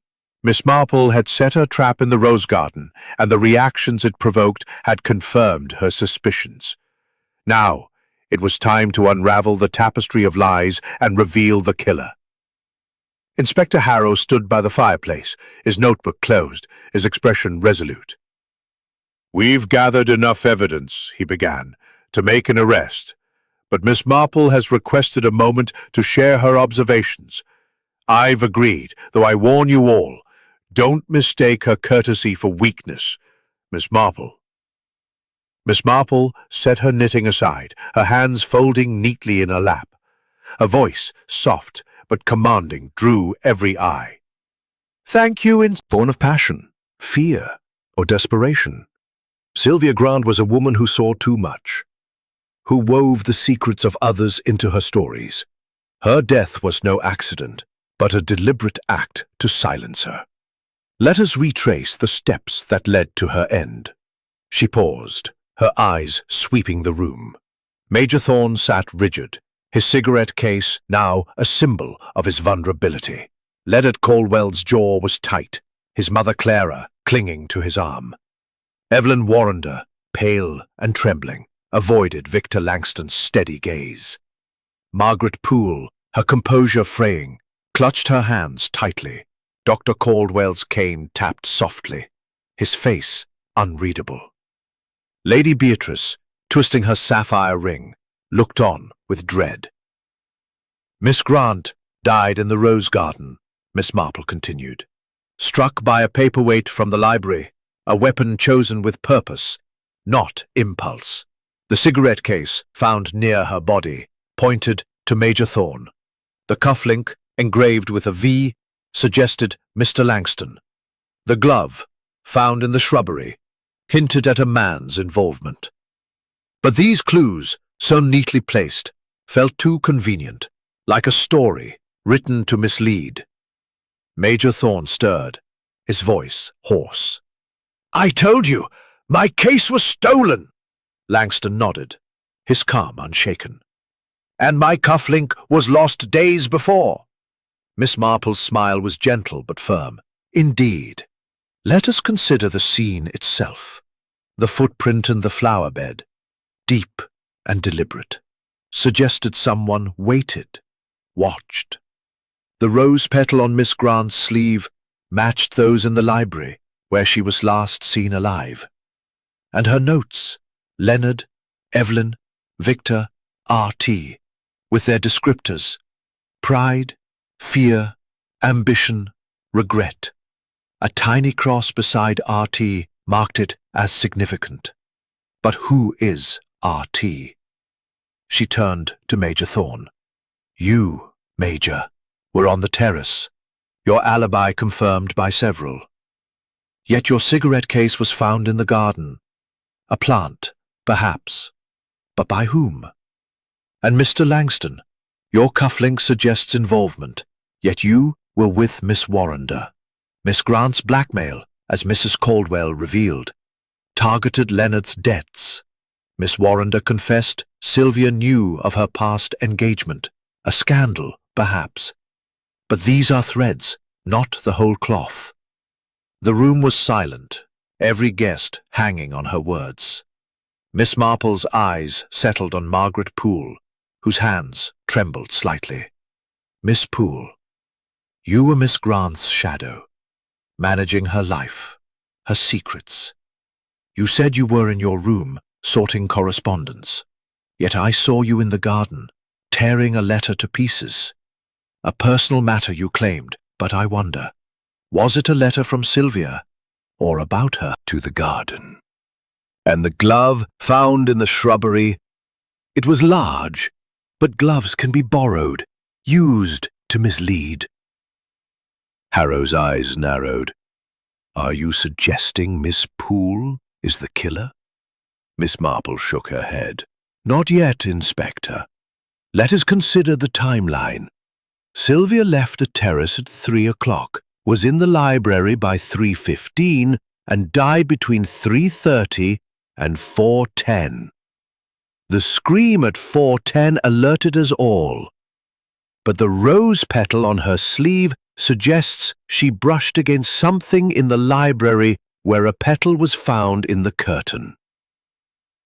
Miss Marple had set her trap in the rose garden, and the reactions it provoked had confirmed her suspicions. Now, it was time to unravel the tapestry of lies and reveal the killer. Inspector Harrow stood by the fireplace, his notebook closed, his expression resolute. "We've gathered enough evidence," he began, "to make an arrest, but Miss Marple has requested a moment to share her observations. I've agreed, though I warn you all, don't mistake her courtesy for weakness, Miss Marple." Miss Marple set her knitting aside, her hands folding neatly in her lap. Her voice, soft but commanding, drew every eye. "Thank you, Born of passion, fear, or desperation. Sylvia Grant was a woman who saw too much, who wove the secrets of others into her stories. Her death was no accident, but a deliberate act to silence her. Let us retrace the steps that led to her end. She paused, her eyes sweeping the room. Major Thorne sat rigid, his cigarette case now a symbol of his vulnerability. Leonard Caldwell's jaw was tight, his mother Clara clinging to his arm. Evelyn Warrender, pale and trembling, avoided Victor Langston's steady gaze. Margaret Poole, her composure fraying, clutched her hands tightly. Dr. Caldwell's cane tapped softly, his face unreadable. Lady Beatrice, twisting her sapphire ring, looked on with dread. "Miss Grant died in the rose garden," Miss Marple continued. "Struck by a paperweight from the library, a weapon chosen with purpose, not impulse. The cigarette case found near her body pointed to Major Thorne. The cufflink, engraved with a V, suggested Mr. Langston. The glove, found in the shrubbery, hinted at a man's involvement. But these clues, so neatly placed, felt too convenient, like a story written to mislead. Major Thorne stirred, his voice hoarse. "I told you, my case was stolen!" Langston nodded, his calm unshaken. "And my cufflink was lost days before." Miss Marple's smile was gentle but firm. "Indeed. Let us consider the scene itself. The footprint in the flower bed, deep and deliberate, suggested someone waited, watched. The rose petal on Miss Grant's sleeve matched those in the library, where she was last seen alive. And her notes, Leonard, Evelyn, Victor, R.T., with their descriptors, pride, fear, ambition, regret. A tiny cross beside R.T. marked it as significant. But who is R.T.? She turned to Major Thorne. "You, Major, were on the terrace, your alibi confirmed by several. Yet your cigarette case was found in the garden. A plant, perhaps. But by whom? And Mr. Langston, your cufflink suggests involvement, yet you were with Miss Warrender. Miss Grant's blackmail, as Mrs. Caldwell revealed, targeted Leonard's debts. Miss Warrender confessed Sylvia knew of her past engagement, a scandal, perhaps. But these are threads, not the whole cloth. The room was silent, every guest hanging on her words. Miss Marple's eyes settled on Margaret Poole, whose hands trembled slightly. Miss Poole, you were Miss Grant's shadow, managing her life, her secrets. You said you were in your room, sorting correspondence. Yet I saw you in the garden, tearing a letter to pieces. A personal matter you claimed, but I wonder, was it a letter from Sylvia, or about her? To the garden. And the glove found in the shrubbery. It was large, but gloves can be borrowed, used to mislead. Harrow's eyes narrowed. Are you suggesting Miss Poole is the killer? Miss Marple shook her head. Not yet, Inspector. Let us consider the timeline. Sylvia left the terrace at 3 o'clock, was in the library by 3:15, and died between 3:30 and 4:10. The scream at 4:10 alerted us all. But the rose petal on her sleeve suggests she brushed against something in the library where a petal was found in the curtain.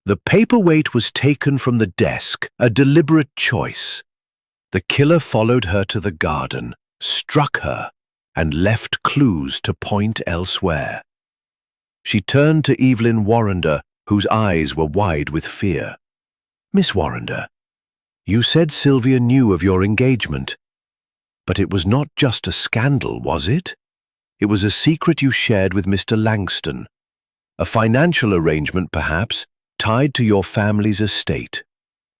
The paperweight was taken from the desk, a deliberate choice. The killer followed her to the garden, struck her, and left clues to point elsewhere. She turned to Evelyn Warrender, whose eyes were wide with fear. Miss Warrender, you said Sylvia knew of your engagement. But it was not just a scandal, was it? It was a secret you shared with Mr. Langston. A financial arrangement, perhaps, tied to your family's estate.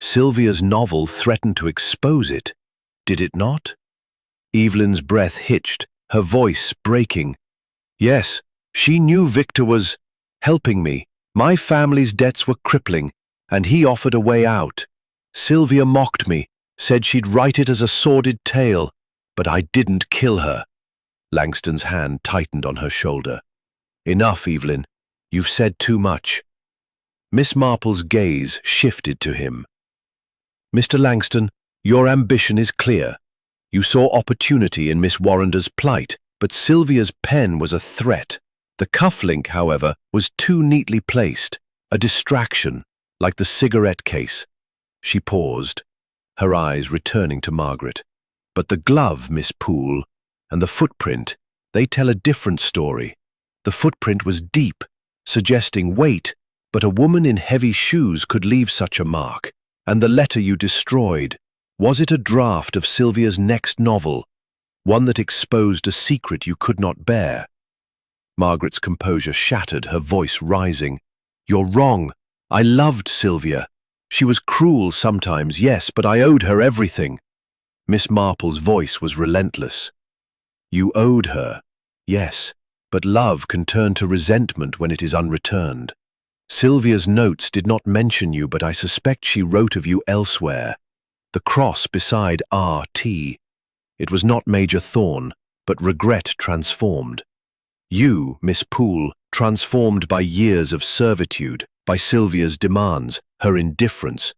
Sylvia's novel threatened to expose it, did it not? Evelyn's breath hitched, her voice breaking. Yes, she knew Victor was helping me. My family's debts were crippling, and he offered a way out. Sylvia mocked me, said she'd write it as a sordid tale, but I didn't kill her. Langston's hand tightened on her shoulder. Enough, Evelyn. You've said too much. Miss Marple's gaze shifted to him. Mr. Langston, your ambition is clear. You saw opportunity in Miss Warrender's plight, but Sylvia's pen was a threat. The cufflink, however, was too neatly placed, a distraction, like the cigarette case. She paused, her eyes returning to Margaret. But the glove, Miss Poole, and the footprint, they tell a different story. The footprint was deep, suggesting weight, but a woman in heavy shoes could leave such a mark. And the letter you destroyed, was it a draft of Sylvia's next novel, one that exposed a secret you could not bear? Margaret's composure shattered, her voice rising. You're wrong. I loved Sylvia. She was cruel sometimes, yes, but I owed her everything. Miss Marple's voice was relentless. You owed her, yes, but love can turn to resentment when it is unreturned. Sylvia's notes did not mention you, but I suspect she wrote of you elsewhere. The cross beside R.T. It was not Major Thorn, but regret transformed. You, Miss Poole, transformed by years of servitude, by Sylvia's demands, her indifference.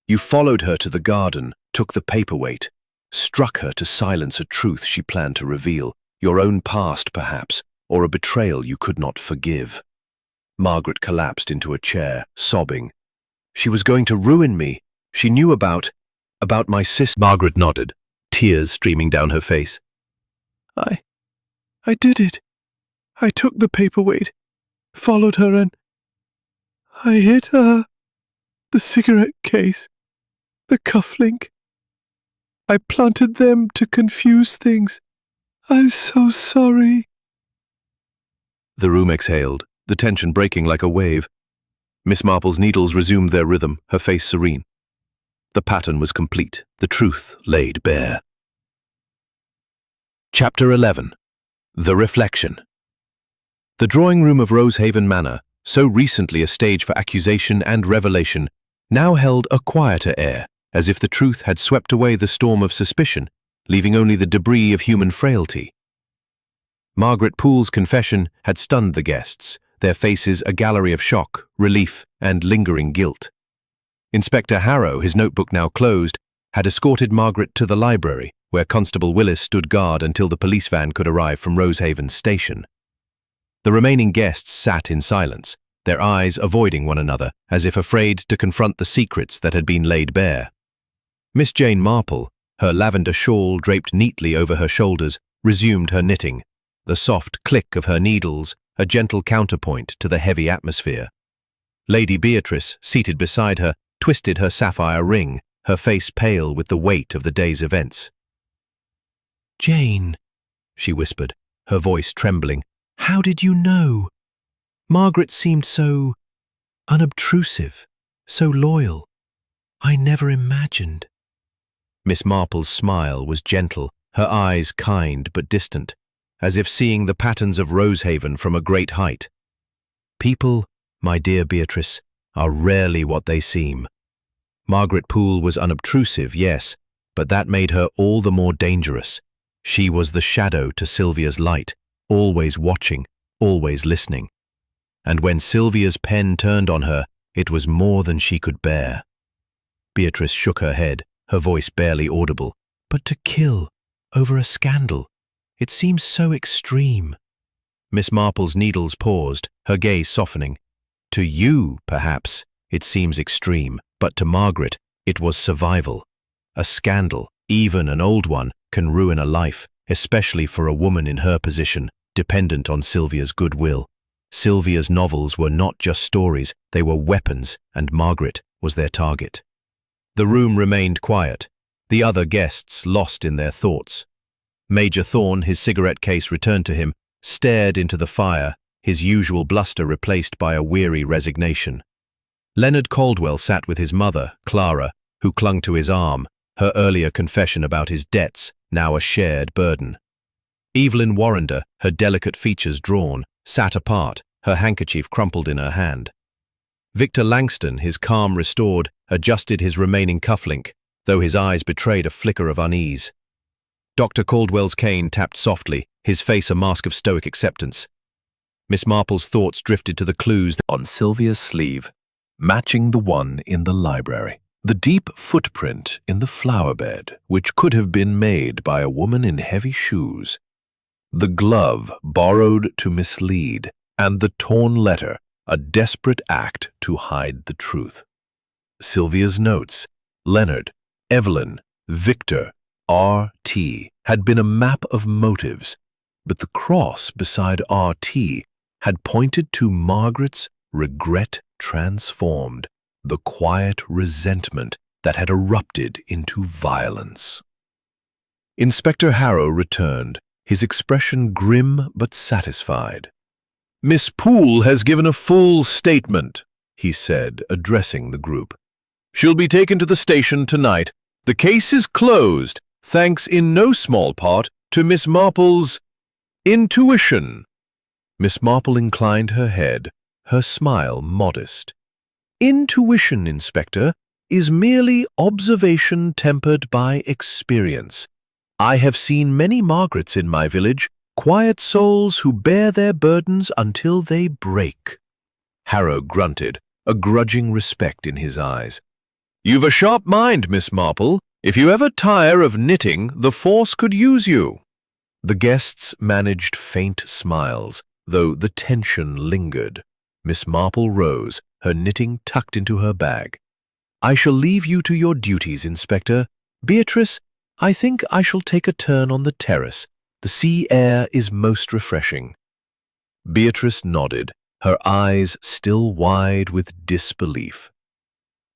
You followed her to the garden, took the paperweight, struck her to silence a truth she planned to reveal, your own past perhaps, or a betrayal you could not forgive. Margaret collapsed into a chair, sobbing. She was going to ruin me. She knew about my sister. Margaret nodded, tears streaming down her face. I did it. I took the paperweight, followed her, and I hit her. The cigarette case, the cufflink. I planted them to confuse things. I'm so sorry. The room exhaled, the tension breaking like a wave. Miss Marple's needles resumed their rhythm, her face serene. The pattern was complete, the truth laid bare. Chapter 11. The Reflection. The drawing room of Rosehaven Manor, so recently a stage for accusation and revelation, now held a quieter air, as if the truth had swept away the storm of suspicion, leaving only the debris of human frailty. Margaret Poole's confession had stunned the guests, their faces a gallery of shock, relief, and lingering guilt. Inspector Harrow, his notebook now closed, had escorted Margaret to the library, where Constable Willis stood guard until the police van could arrive from Rosehaven Station. The remaining guests sat in silence, their eyes avoiding one another, as if afraid to confront the secrets that had been laid bare. Miss Jane Marple, her lavender shawl draped neatly over her shoulders, resumed her knitting, the soft click of her needles a gentle counterpoint to the heavy atmosphere. Lady Beatrice, seated beside her, twisted her sapphire ring, her face pale with the weight of the day's events. "Jane," she whispered, her voice trembling, "how did you know? Margaret seemed so unobtrusive, so loyal. I never imagined." Miss Marple's smile was gentle, her eyes kind but distant, as if seeing the patterns of Rosehaven from a great height. "People, my dear Beatrice, are rarely what they seem. Margaret Poole was unobtrusive, yes, but that made her all the more dangerous. She was the shadow to Sylvia's light, always watching, always listening. And when Sylvia's pen turned on her, it was more than she could bear." Beatrice shook her head, her voice barely audible. "But to kill over a scandal, it seems so extreme." Miss Marple's needles paused, her gaze softening. "To you, perhaps, it seems extreme, but to Margaret, it was survival. A scandal, even an old one, can ruin a life, especially for a woman in her position, dependent on Sylvia's goodwill. Sylvia's novels were not just stories, they were weapons, and Margaret was their target." The room remained quiet, the other guests lost in their thoughts. Major Thorne, his cigarette case returned to him, stared into the fire, his usual bluster replaced by a weary resignation. Leonard Caldwell sat with his mother, Clara, who clung to his arm, her earlier confession about his debts, now a shared burden. Evelyn Warrender, her delicate features drawn, sat apart, her handkerchief crumpled in her hand. Victor Langston, his calm restored, adjusted his remaining cufflink, though his eyes betrayed a flicker of unease. Dr. Caldwell's cane tapped softly, his face a mask of stoic acceptance. Miss Marple's thoughts drifted to the clues On Sylvia's sleeve, matching the one in the library. The deep footprint in the flower bed, which could have been made by a woman in heavy shoes. The glove borrowed to mislead, and the torn letter, a desperate act to hide the truth. Sylvia's notes, Leonard, Evelyn, Victor, R.T. had been a map of motives, but the cross beside R.T. had pointed to Margaret's regret transformed, the quiet resentment that had erupted into violence. Inspector Harrow returned, his expression grim but satisfied. "Miss Poole has given a full statement," he said, addressing the group. "She'll be taken to the station tonight. The case is closed, thanks in no small part to Miss Marple's intuition." Miss Marple inclined her head, her smile modest. "Intuition, Inspector, is merely observation tempered by experience. I have seen many Margarets in my village, quiet souls who bear their burdens until they break." Harrow grunted, a grudging respect in his eyes. "You've a sharp mind, Miss Marple. If you ever tire of knitting, the force could use you." The guests managed faint smiles, though the tension lingered. Miss Marple rose, her knitting tucked into her bag. "I shall leave you to your duties, Inspector. Beatrice, I think I shall take a turn on the terrace. The sea air is most refreshing." Beatrice nodded, her eyes still wide with disbelief.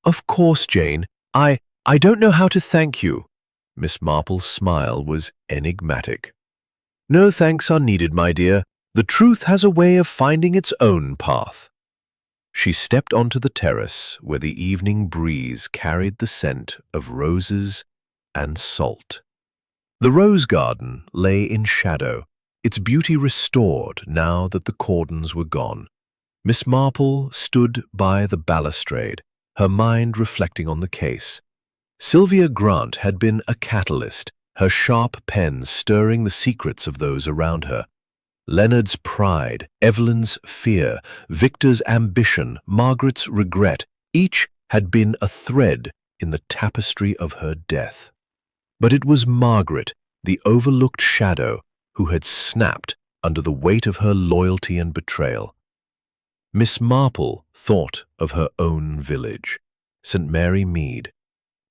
"Of course, Jane. I don't know how to thank you." Miss Marple's smile was enigmatic. "No thanks are needed, my dear. The truth has a way of finding its own path." She stepped onto the terrace where the evening breeze carried the scent of roses and salt. The rose garden lay in shadow, its beauty restored now that the cordons were gone. Miss Marple stood by the balustrade, her mind reflecting on the case. Sylvia Grant had been a catalyst, her sharp pen stirring the secrets of those around her. Leonard's pride, Evelyn's fear, Victor's ambition, Margaret's regret, each had been a thread in the tapestry of her death. But it was Margaret, the overlooked shadow, who had snapped under the weight of her loyalty and betrayal. Miss Marple thought of her own village, St. Mary Mead,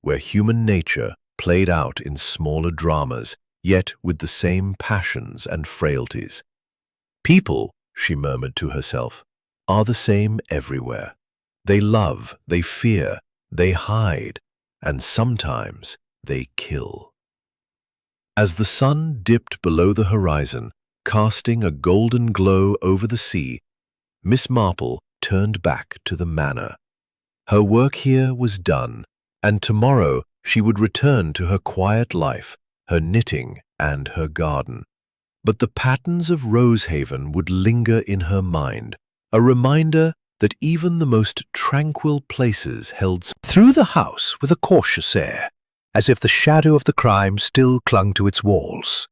where human nature played out in smaller dramas, yet with the same passions and frailties. People, she murmured to herself, are the same everywhere. They love, they fear, they hide, and sometimes they kill. As the sun dipped below the horizon, casting a golden glow over the sea, Miss Marple turned back to the manor. Her work here was done, and tomorrow she would return to her quiet life, her knitting and her garden. But the patterns of Rosehaven would linger in her mind, a reminder that even the most tranquil places held through the house with a cautious air, as if the shadow of the crime still clung to its walls.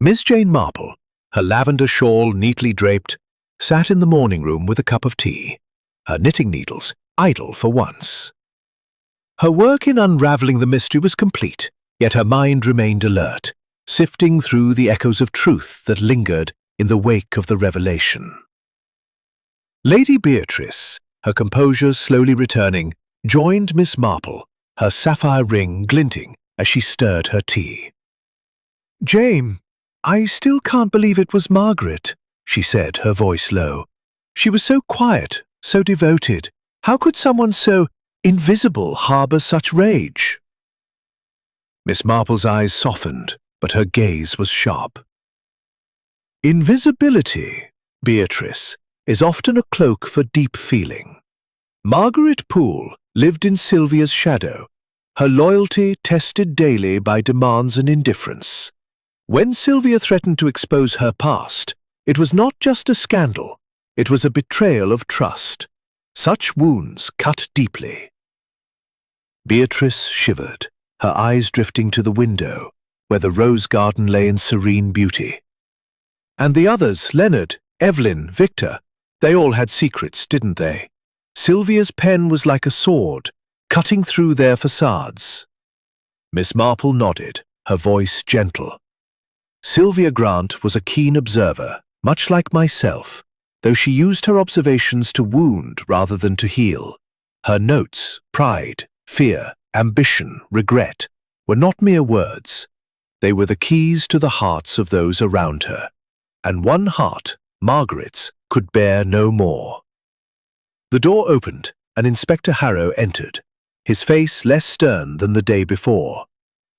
Miss Jane Marple, her lavender shawl neatly draped, sat in the morning room with a cup of tea, her knitting needles idle for once. Her work in unraveling the mystery was complete, yet her mind remained alert, sifting through the echoes of truth that lingered in the wake of the revelation. Lady Beatrice, her composure slowly returning, joined Miss Marple, her sapphire ring glinting as she stirred her tea. "Jane, I still can't believe it was Margaret," she said, her voice low. "She was so quiet, so devoted. How could someone so invisible harbor such rage?" Miss Marple's eyes softened, but her gaze was sharp. "Invisibility, Beatrice, is often a cloak for deep feeling. Margaret Poole lived in Sylvia's shadow, her loyalty tested daily by demands and indifference. When Sylvia threatened to expose her past, it was not just a scandal, it was a betrayal of trust. Such wounds cut deeply." Beatrice shivered, her eyes drifting to the window, where the rose garden lay in serene beauty. "And the others, Leonard, Evelyn, Victor, they all had secrets, didn't they? Sylvia's pen was like a sword, cutting through their facades." Miss Marple nodded, her voice gentle. "Sylvia Grant was a keen observer, much like myself, though she used her observations to wound rather than to heal. Her notes, pride, fear, ambition, regret, were not mere words. They were the keys to the hearts of those around her. And one heart, Margaret's, could bear no more." The door opened, and Inspector Harrow entered, his face less stern than the day before.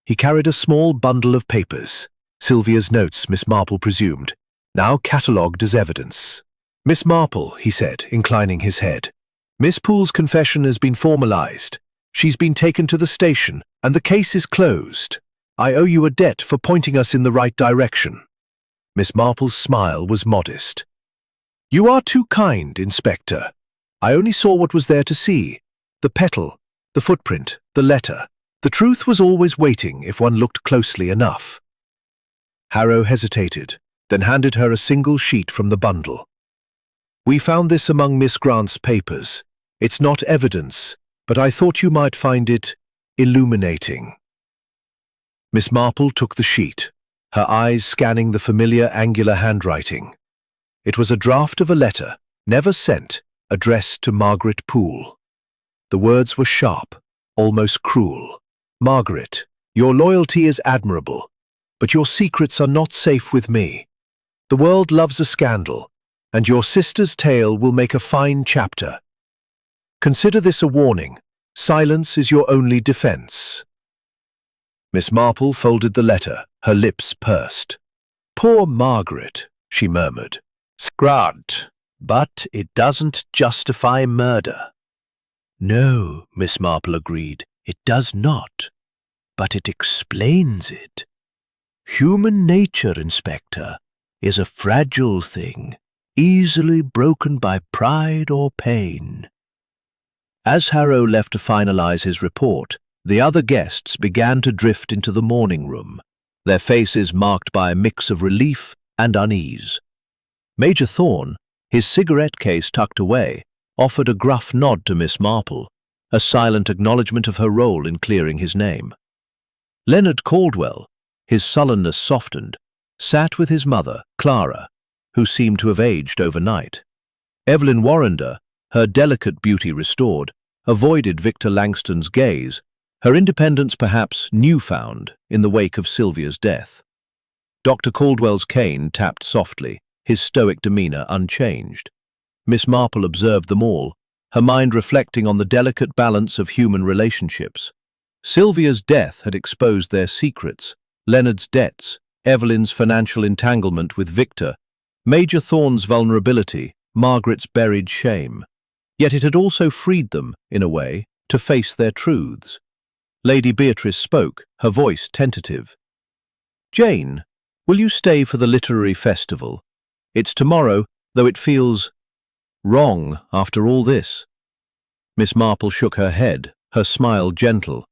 He carried a small bundle of papers, Sylvia's notes, Miss Marple presumed, now catalogued as evidence. "Miss Marple," he said, inclining his head, "Miss Poole's confession has been formalized. She's been taken to the station, and the case is closed. I owe you a debt for pointing us in the right direction." Miss Marple's smile was modest. "You are too kind, Inspector. I only saw what was there to see. The petal, the footprint, the letter. The truth was always waiting if one looked closely enough." Harrow hesitated, then handed her a single sheet from the bundle. "We found this among Miss Grant's papers. It's not evidence, but I thought you might find it illuminating." Miss Marple took the sheet, her eyes scanning the familiar angular handwriting. It was a draft of a letter, never sent, addressed to Margaret Poole. The words were sharp, almost cruel. "Margaret, your loyalty is admirable, but your secrets are not safe with me. The world loves a scandal, and your sister's tale will make a fine chapter. Consider this a warning. Silence is your only defense." Miss Marple folded the letter, her lips pursed. "Poor Margaret," she murmured. "Grant, but it doesn't justify murder." "No," Miss Marple agreed, "it does not. But it explains it. Human nature, Inspector, is a fragile thing, easily broken by pride or pain." As Harrow left to finalize his report, the other guests began to drift into the morning room, their faces marked by a mix of relief and unease. Major Thorne, his cigarette case tucked away, offered a gruff nod to Miss Marple, a silent acknowledgement of her role in clearing his name. Leonard Caldwell, his sullenness softened, sat with his mother, Clara, who seemed to have aged overnight. Evelyn Warrender, her delicate beauty restored, avoided Victor Langston's gaze, her independence perhaps newfound in the wake of Sylvia's death. Dr. Caldwell's cane tapped softly, his stoic demeanour unchanged. Miss Marple observed them all, her mind reflecting on the delicate balance of human relationships. Sylvia's death had exposed their secrets, Leonard's debts, Evelyn's financial entanglement with Victor, Major Thorne's vulnerability, Margaret's buried shame. Yet it had also freed them, in a way, to face their truths. Lady Beatrice spoke, her voice tentative. "Jane, will you stay for the literary festival? It's tomorrow, though it feels wrong after all this." Miss Marple shook her head, her smile gentle.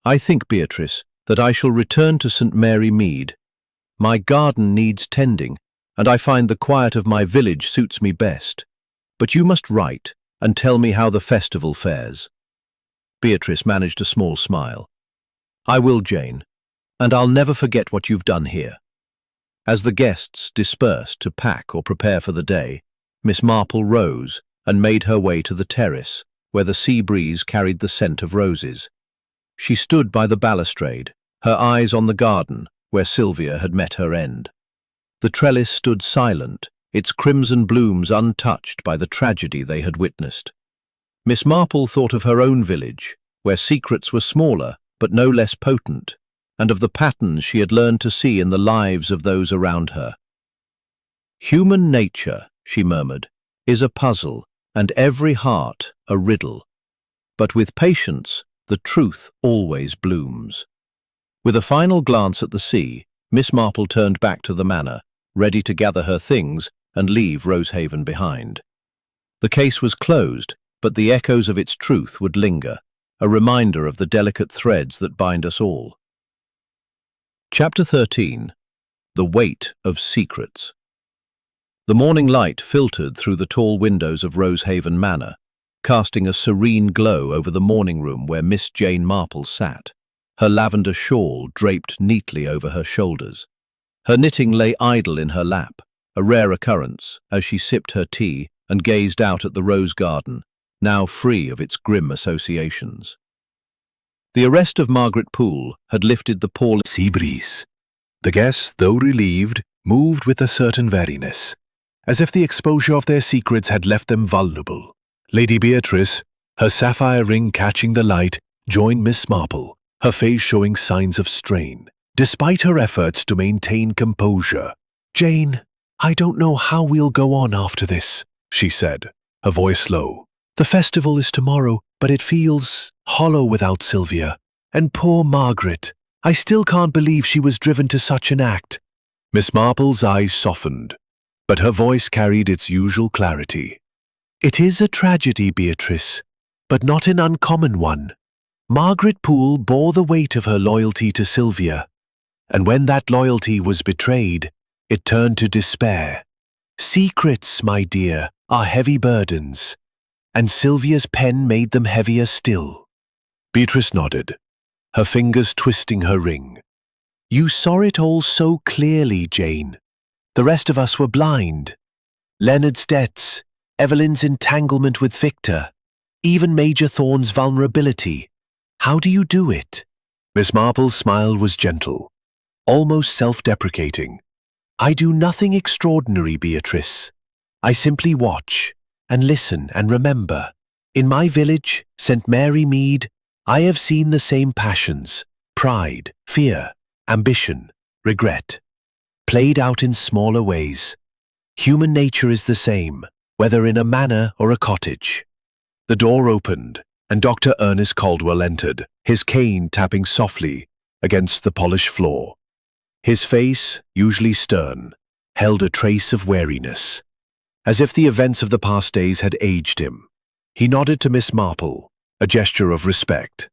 "I think, Beatrice, that I shall return to St. Mary Mead. My garden needs tending, and I find the quiet of my village suits me best. But you must write and tell me how the festival fares." Beatrice managed a small smile. "I will, Jane, and I'll never forget what you've done here." As the guests dispersed to pack or prepare for the day, Miss Marple rose and made her way to the terrace, where the sea breeze carried the scent of roses. She stood by the balustrade, her eyes on the garden where Sylvia had met her end. The trellis stood silent, its crimson blooms untouched by the tragedy they had witnessed. Miss Marple thought of her own village, where secrets were smaller but no less potent, and of the patterns she had learned to see in the lives of those around her. "Human nature," she murmured, "is a puzzle, and every heart a riddle. But with patience, the truth always blooms." With a final glance at the sea, Miss Marple turned back to the manor, ready to gather her things and leave Rosehaven behind. The case was closed, but the echoes of its truth would linger, a reminder of the delicate threads that bind us all. Chapter 13. The Weight of Secrets. The morning light filtered through the tall windows of Rosehaven Manor, casting a serene glow over the morning room where Miss Jane Marple sat, her lavender shawl draped neatly over her shoulders. Her knitting lay idle in her lap, a rare occurrence, as she sipped her tea and gazed out at the rose garden, now free of its grim associations. The arrest of Margaret Poole had lifted the pall Sea breeze. The guests, though relieved, moved with a certain wariness, as if the exposure of their secrets had left them vulnerable. Lady Beatrice, her sapphire ring catching the light, joined Miss Marple, her face showing signs of strain, despite her efforts to maintain composure. "Jane, I don't know how we'll go on after this," she said, her voice low. "The festival is tomorrow, but it feels hollow without Sylvia. And poor Margaret, I still can't believe she was driven to such an act." Miss Marple's eyes softened, but her voice carried its usual clarity. "It is a tragedy, Beatrice, but not an uncommon one. Margaret Poole bore the weight of her loyalty to Sylvia, and when that loyalty was betrayed, it turned to despair. Secrets, my dear, are heavy burdens, and Sylvia's pen made them heavier still." Beatrice nodded, her fingers twisting her ring. "You saw it all so clearly, Jane. The rest of us were blind. Leonard's debts, Evelyn's entanglement with Victor, even Major Thorne's vulnerability. How do you do it?" Miss Marple's smile was gentle, almost self-deprecating. "I do nothing extraordinary, Beatrice. I simply watch and listen and remember. In my village, St. Mary Mead, I have seen the same passions, pride, fear, ambition, regret, played out in smaller ways. Human nature is the same, whether in a manor or a cottage." The door opened, and Dr. Ernest Caldwell entered, his cane tapping softly against the polished floor. His face, usually stern, held a trace of wariness, as if the events of the past days had aged him. He nodded to Miss Marple, a gesture of respect.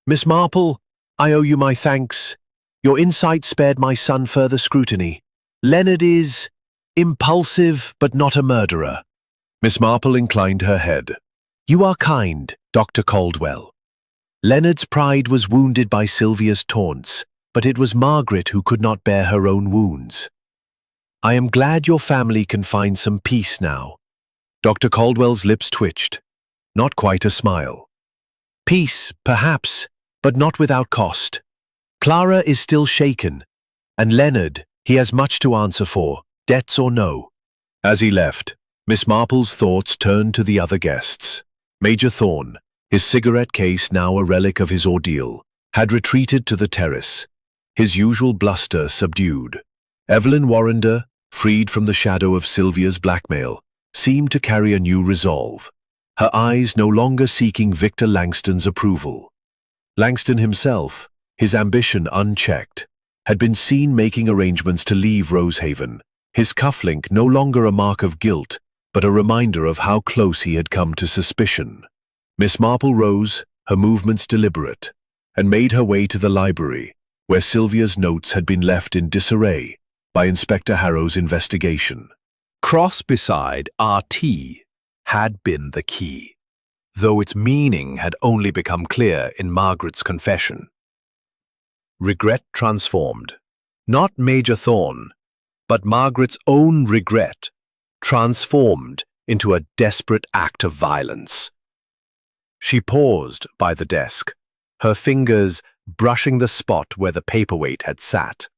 "Miss Marple, I owe you my thanks. Your insight spared my son further scrutiny. Leonard is impulsive, but not a murderer." Miss Marple inclined her head. "You are kind, Dr. Caldwell." Leonard's pride was wounded by Sylvia's taunts, but it was Margaret who could not bear her own wounds. "I am glad your family can find some peace now." Dr. Caldwell's lips twitched. Not quite a smile. "Peace, perhaps, but not without cost. Clara is still shaken, and Leonard, he has much to answer for, debts or no." As he left, Miss Marple's thoughts turned to the other guests. Major Thorne, his cigarette case now a relic of his ordeal, had retreated to the terrace, his usual bluster subdued. Evelyn Warrender, freed from the shadow of Sylvia's blackmail, seemed to carry a new resolve, her eyes no longer seeking Victor Langston's approval. Langston himself, his ambition unchecked, had been seen making arrangements to leave Rosehaven, his cufflink no longer a mark of guilt, but a reminder of how close he had come to suspicion. Miss Marple rose, her movements deliberate, and made her way to the library, where Sylvia's notes had been left in disarray by Inspector Harrow's investigation. Cross beside RT had been the key, though its meaning had only become clear in Margaret's confession. Regret transformed. Not Major Thorne, but Margaret's own regret transformed into a desperate act of violence. She paused by the desk, her fingers brushing the spot where the paperweight had sat.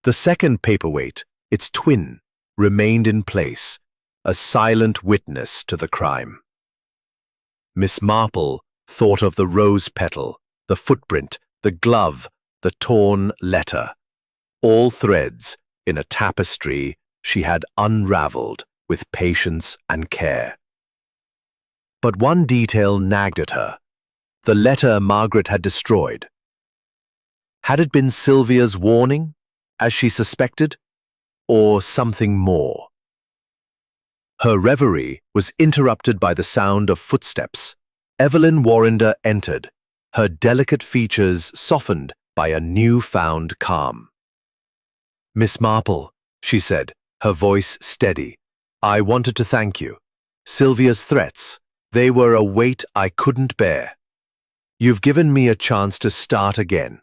The second paperweight, its twin, remained in place, a silent witness to the crime. Miss Marple thought of the rose petal, the footprint, the glove, the torn letter, all threads in a tapestry she had unraveled with patience and care. But one detail nagged at her, the letter Margaret had destroyed. Had it been Sylvia's warning, as she suspected, or something more? Her reverie was interrupted by the sound of footsteps. Evelyn Warrender entered, her delicate features softened by a newfound calm. "Miss Marple," she said, her voice steady, "I wanted to thank you. Sylvia's threats, they were a weight I couldn't bear. You've given me a chance to start again."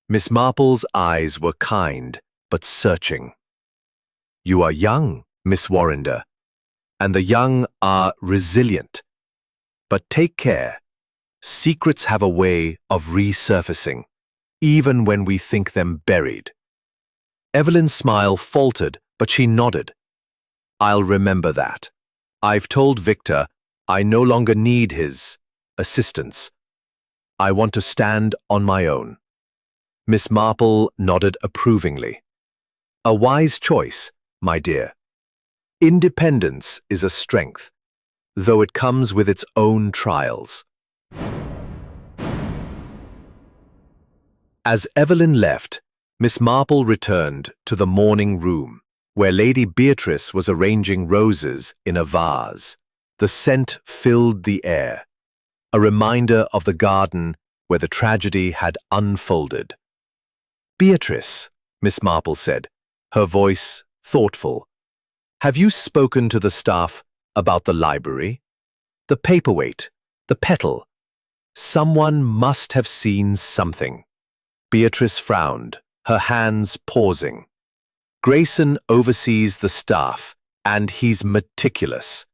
Miss Marple's eyes were kind, but searching. "You are young, Miss Warrender, and the young are resilient. But take care. Secrets have a way of resurfacing, even when we think them buried." Evelyn's smile faltered, but she nodded. "I'll remember that. I've told Victor I no longer need his assistance. I want to stand on my own." Miss Marple nodded approvingly. "A wise choice, my dear. Independence is a strength, though it comes with its own trials." As Evelyn left, Miss Marple returned to the morning room, where Lady Beatrice was arranging roses in a vase. The scent filled the air, a reminder of the garden where the tragedy had unfolded. "Beatrice," Miss Marple said, her voice thoughtful, "have you spoken to the staff about the library? The paperweight, the petal. Someone must have seen something." Beatrice frowned, her hands pausing. "Grayson oversees the staff, and he's meticulous.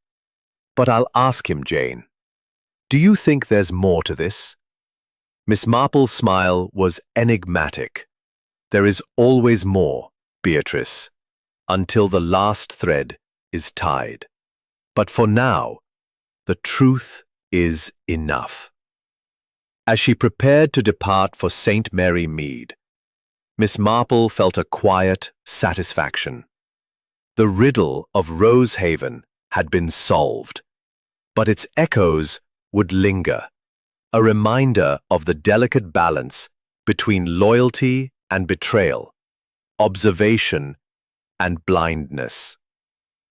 But I'll ask him, Jane. Do you think there's more to this?" Miss Marple's smile was enigmatic. "There is always more, Beatrice, until the last thread is tied. But for now, the truth is enough." As she prepared to depart for St. Mary Mead, Miss Marple felt a quiet satisfaction. The riddle of Rosehaven had been solved, but its echoes would linger, a reminder of the delicate balance between loyalty and betrayal, observation and blindness.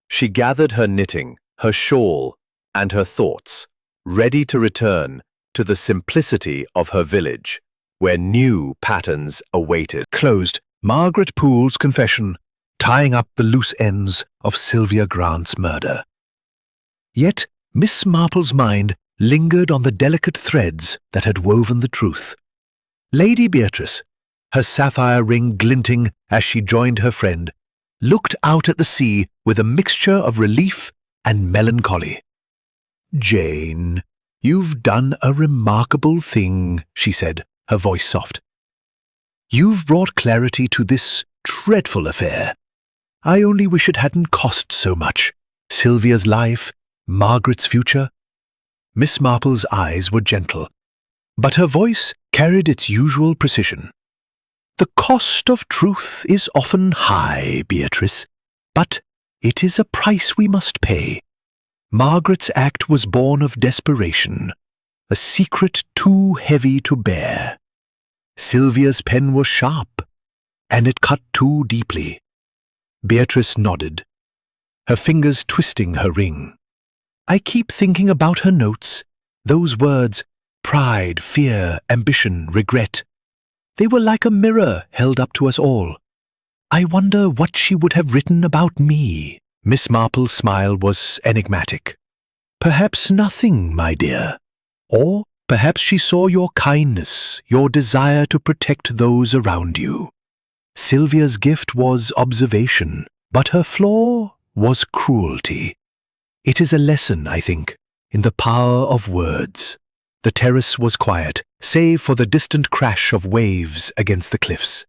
She gathered her knitting, her shawl, and her thoughts, ready to return to the simplicity of her village, where new patterns awaited. Closed Margaret Poole's confession, tying up the loose ends of Sylvia Grant's murder. Yet Miss Marple's mind lingered on the delicate threads that had woven the truth. Lady Beatrice, her sapphire ring glinting as she joined her friend, looked out at the sea with a mixture of relief and melancholy. "Jane, you've done a remarkable thing," she said, her voice soft. "You've brought clarity to this dreadful affair. I only wish it hadn't cost so much. Sylvia's life, Margaret's future." Miss Marple's eyes were gentle, but her voice carried its usual precision. "The cost of truth is often high, Beatrice, but it is a price we must pay. Margaret's act was born of desperation, a secret too heavy to bear. Sylvia's pen was sharp, and it cut too deeply." Beatrice nodded, her fingers twisting her ring. "I keep thinking about her notes, those words, pride, fear, ambition, regret. They were like a mirror held up to us all. I wonder what she would have written about me." Miss Marple's smile was enigmatic. "Perhaps nothing, my dear. Or perhaps she saw your kindness, your desire to protect those around you. Sylvia's gift was observation, but her flaw was cruelty. It is a lesson, I think, in the power of words." The terrace was quiet, save for the distant crash of waves against the cliffs.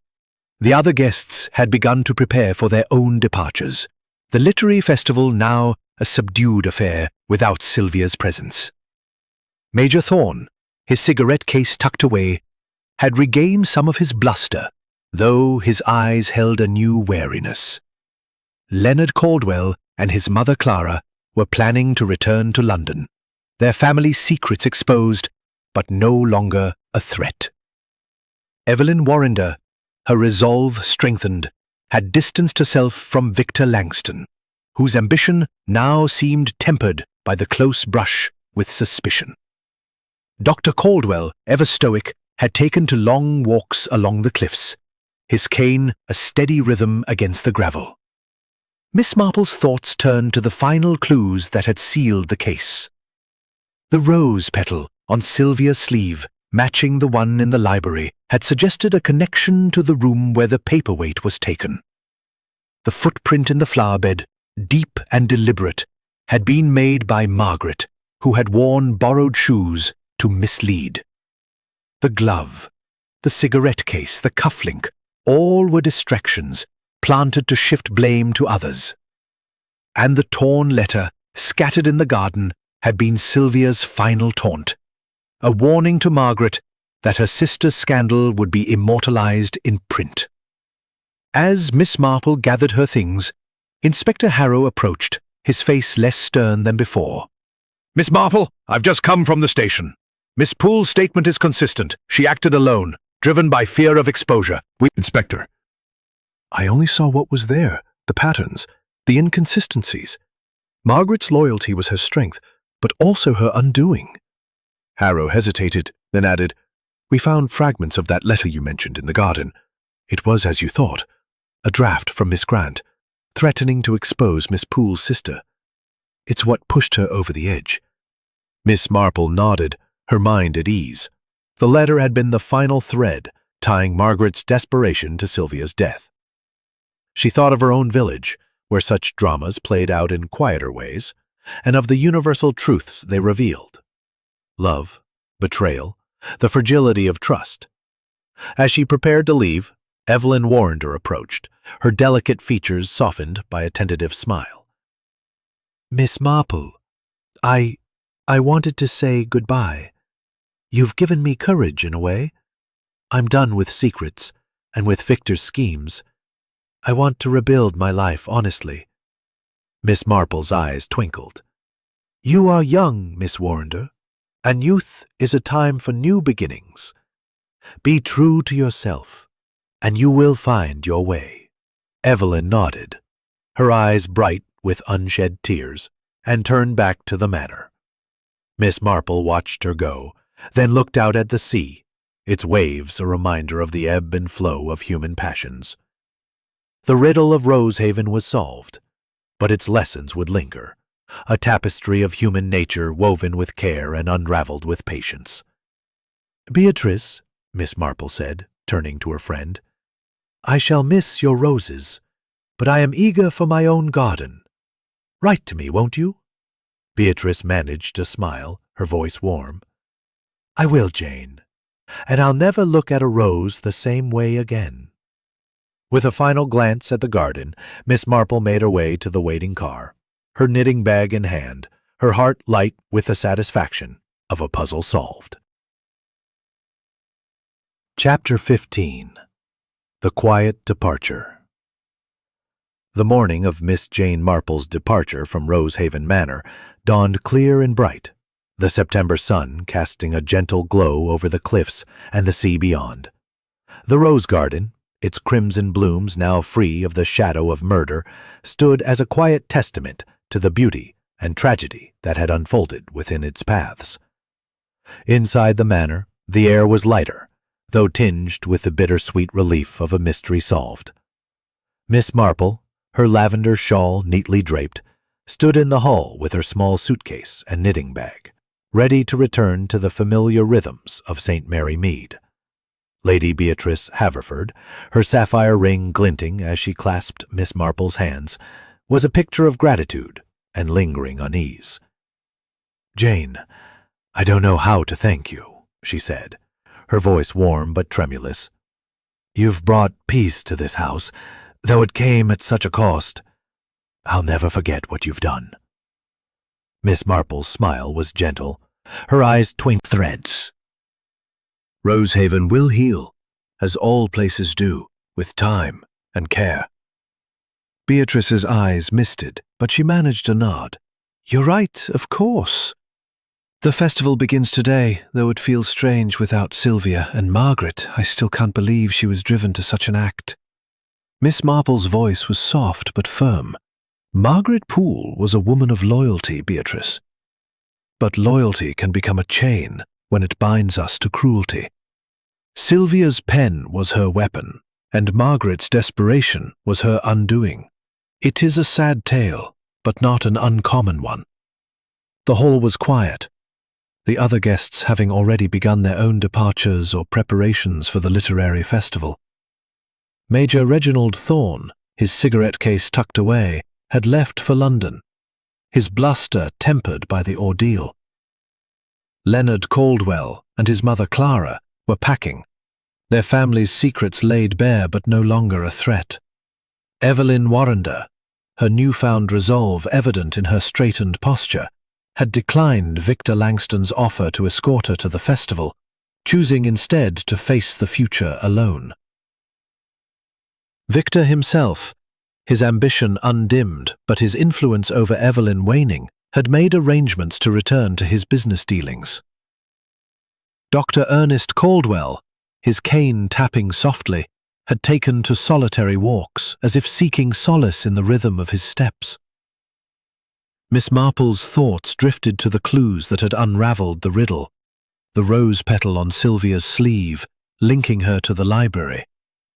The other guests had begun to prepare for their own departures, the literary festival now a subdued affair without Sylvia's presence. Major Thorne, his cigarette case tucked away, had regained some of his bluster, though his eyes held a new wariness. Leonard Caldwell and his mother Clara were planning to return to London, their family secrets exposed, but no longer a threat. Evelyn Warrender, her resolve strengthened, had distanced herself from Victor Langston, whose ambition now seemed tempered by the close brush with suspicion. Dr. Caldwell, ever stoic, had taken to long walks along the cliffs, his cane a steady rhythm against the gravel. Miss Marple's thoughts turned to the final clues that had sealed the case. The rose petal on Sylvia's sleeve, matching the one in the library, had suggested a connection to the room where the paperweight was taken. The footprint in the flower bed, deep and deliberate, had been made by Margaret, who had worn borrowed shoes to mislead. The glove, the cigarette case, the cufflink, all were distractions, planted to shift blame to others. And the torn letter, scattered in the garden, had been Sylvia's final taunt, a warning to Margaret that her sister's scandal would be immortalized in print. As Miss Marple gathered her things, Inspector Harrow approached, his face less stern than before. "Miss Marple, I've just come from the station. Miss Poole's statement is consistent. She acted alone, driven by fear of exposure. Inspector, I only saw what was there, the patterns, the inconsistencies. Margaret's loyalty was her strength, but also her undoing." Harrow hesitated, then added, "We found fragments of that letter you mentioned in the garden. It was as you thought, a draft from Miss Grant, threatening to expose Miss Poole's sister. It's what pushed her over the edge." Miss Marple nodded, her mind at ease. The letter had been the final thread, tying Margaret's desperation to Sylvia's death. She thought of her own village, where such dramas played out in quieter ways, and of the universal truths they revealed. Love, betrayal, the fragility of trust. As she prepared to leave, Evelyn Warrender approached, her delicate features softened by a tentative smile. "Miss Marple, I wanted to say goodbye. You've given me courage in a way. I'm done with secrets and with Victor's schemes. I want to rebuild my life honestly." Miss Marple's eyes twinkled. "You are young, Miss Warrender, and youth is a time for new beginnings. Be true to yourself, and you will find your way." Evelyn nodded, her eyes bright with unshed tears, and turned back to the manor. Miss Marple watched her go, then looked out at the sea, its waves a reminder of the ebb and flow of human passions. The riddle of Rosehaven was solved, but its lessons would linger, a tapestry of human nature woven with care and unraveled with patience. "Beatrice," Miss Marple said, turning to her friend, "I shall miss your roses, but I am eager for my own garden. Write to me, won't you?" Beatrice managed to smile, her voice warm. "I will, Jane, and I'll never look at a rose the same way again." With a final glance at the garden, Miss Marple made her way to the waiting car, her knitting bag in hand, her heart light with the satisfaction of a puzzle solved. Chapter 15. The Quiet Departure. The morning of Miss Jane Marple's departure from Rosehaven Manor dawned clear and bright, the September sun casting a gentle glow over the cliffs and the sea beyond. The rose garden, its crimson blooms now free of the shadow of murder, stood as a quiet testament to the beauty and tragedy that had unfolded within its paths. Inside the manor, the air was lighter, though tinged with the bittersweet relief of a mystery solved. Miss Marple, her lavender shawl neatly draped, stood in the hall with her small suitcase and knitting bag, ready to return to the familiar rhythms of St. Mary Mead. Lady Beatrice Haverford, her sapphire ring glinting as she clasped Miss Marple's hands, was a picture of gratitude and lingering unease. "Jane, I don't know how to thank you," she said, her voice warm but tremulous. "You've brought peace to this house, though it came at such a cost. I'll never forget what you've done." Miss Marple's smile was gentle, her eyes twinkled threads. Rosehaven will heal, as all places do, with time and care. Beatrice's eyes misted, but she managed a nod. "You're right, of course. The festival begins today, though it feels strange without Sylvia and Margaret. I still can't believe she was driven to such an act." Miss Marple's voice was soft but firm. "Margaret Poole was a woman of loyalty, Beatrice. But loyalty can become a chain when it binds us to cruelty. Sylvia's pen was her weapon, and Margaret's desperation was her undoing. It is a sad tale, but not an uncommon one." The hall was quiet, the other guests having already begun their own departures or preparations for the literary festival. Major Reginald Thorne, his cigarette case tucked away, had left for London, his bluster tempered by the ordeal. Leonard Caldwell and his mother Clara were packing, their family's secrets laid bare but no longer a threat. Evelyn Warrender, her newfound resolve evident in her straightened posture, had declined Victor Langston's offer to escort her to the festival, choosing instead to face the future alone. Victor himself, his ambition undimmed but his influence over Evelyn waning, had made arrangements to return to his business dealings. Dr. Ernest Caldwell, his cane tapping softly, had taken to solitary walks, as if seeking solace in the rhythm of his steps. Miss Marple's thoughts drifted to the clues that had unravelled the riddle, the rose petal on Sylvia's sleeve, linking her to the library,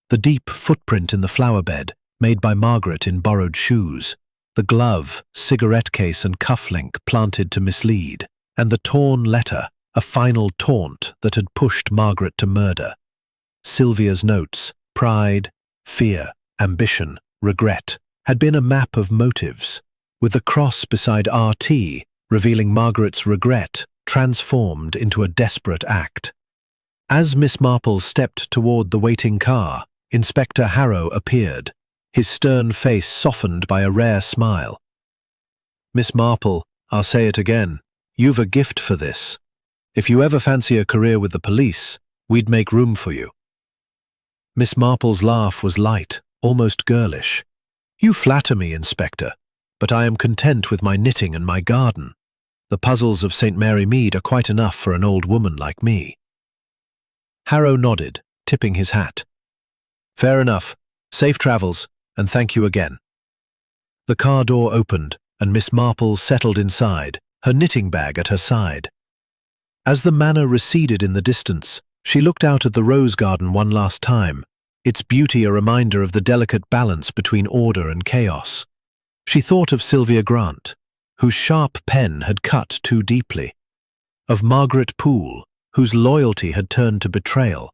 the deep footprint in the flower bed, made by Margaret in borrowed shoes, the glove, cigarette case and cufflink planted to mislead, and the torn letter, a final taunt that had pushed Margaret to murder. Sylvia's notes, pride, fear, ambition, regret, had been a map of motives, with the cross beside RT revealing Margaret's regret transformed into a desperate act. As Miss Marple stepped toward the waiting car, Inspector Harrow appeared, his stern face softened by a rare smile. "Miss Marple, I'll say it again, you've a gift for this. If you ever fancy a career with the police, we'd make room for you." Miss Marple's laugh was light, almost girlish. "You flatter me, Inspector, but I am content with my knitting and my garden. The puzzles of St. Mary Mead are quite enough for an old woman like me." Harrow nodded, tipping his hat. "Fair enough. Safe travels, and thank you again." The car door opened, and Miss Marple settled inside, her knitting bag at her side. As the manor receded in the distance, she looked out at the rose garden one last time, its beauty a reminder of the delicate balance between order and chaos. She thought of Sylvia Grant, whose sharp pen had cut too deeply, of Margaret Poole, whose loyalty had turned to betrayal,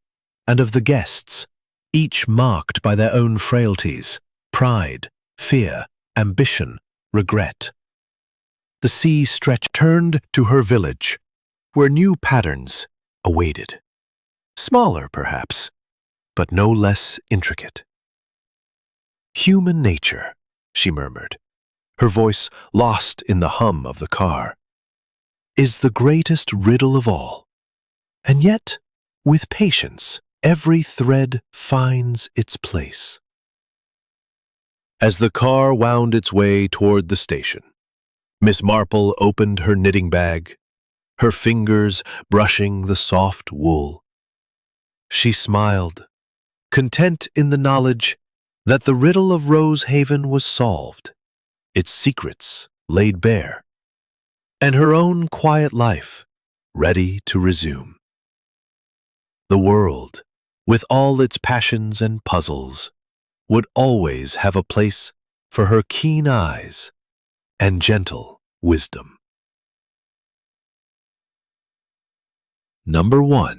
and of the guests, each marked by their own frailties, pride, fear, ambition, regret. The sea stretched turned to her village, where new patterns awaited. Smaller, perhaps, but no less intricate. "Human nature," she murmured, her voice lost in the hum of the car, "is the greatest riddle of all. And yet, with patience, every thread finds its place." As the car wound its way toward the station, Miss Marple opened her knitting bag, her fingers brushing the soft wool. She smiled, content in the knowledge that the riddle of Rosehaven was solved, its secrets laid bare, and her own quiet life ready to resume. The world, with all its passions and puzzles, would always have a place for her keen eyes and gentle wisdom. Number 1.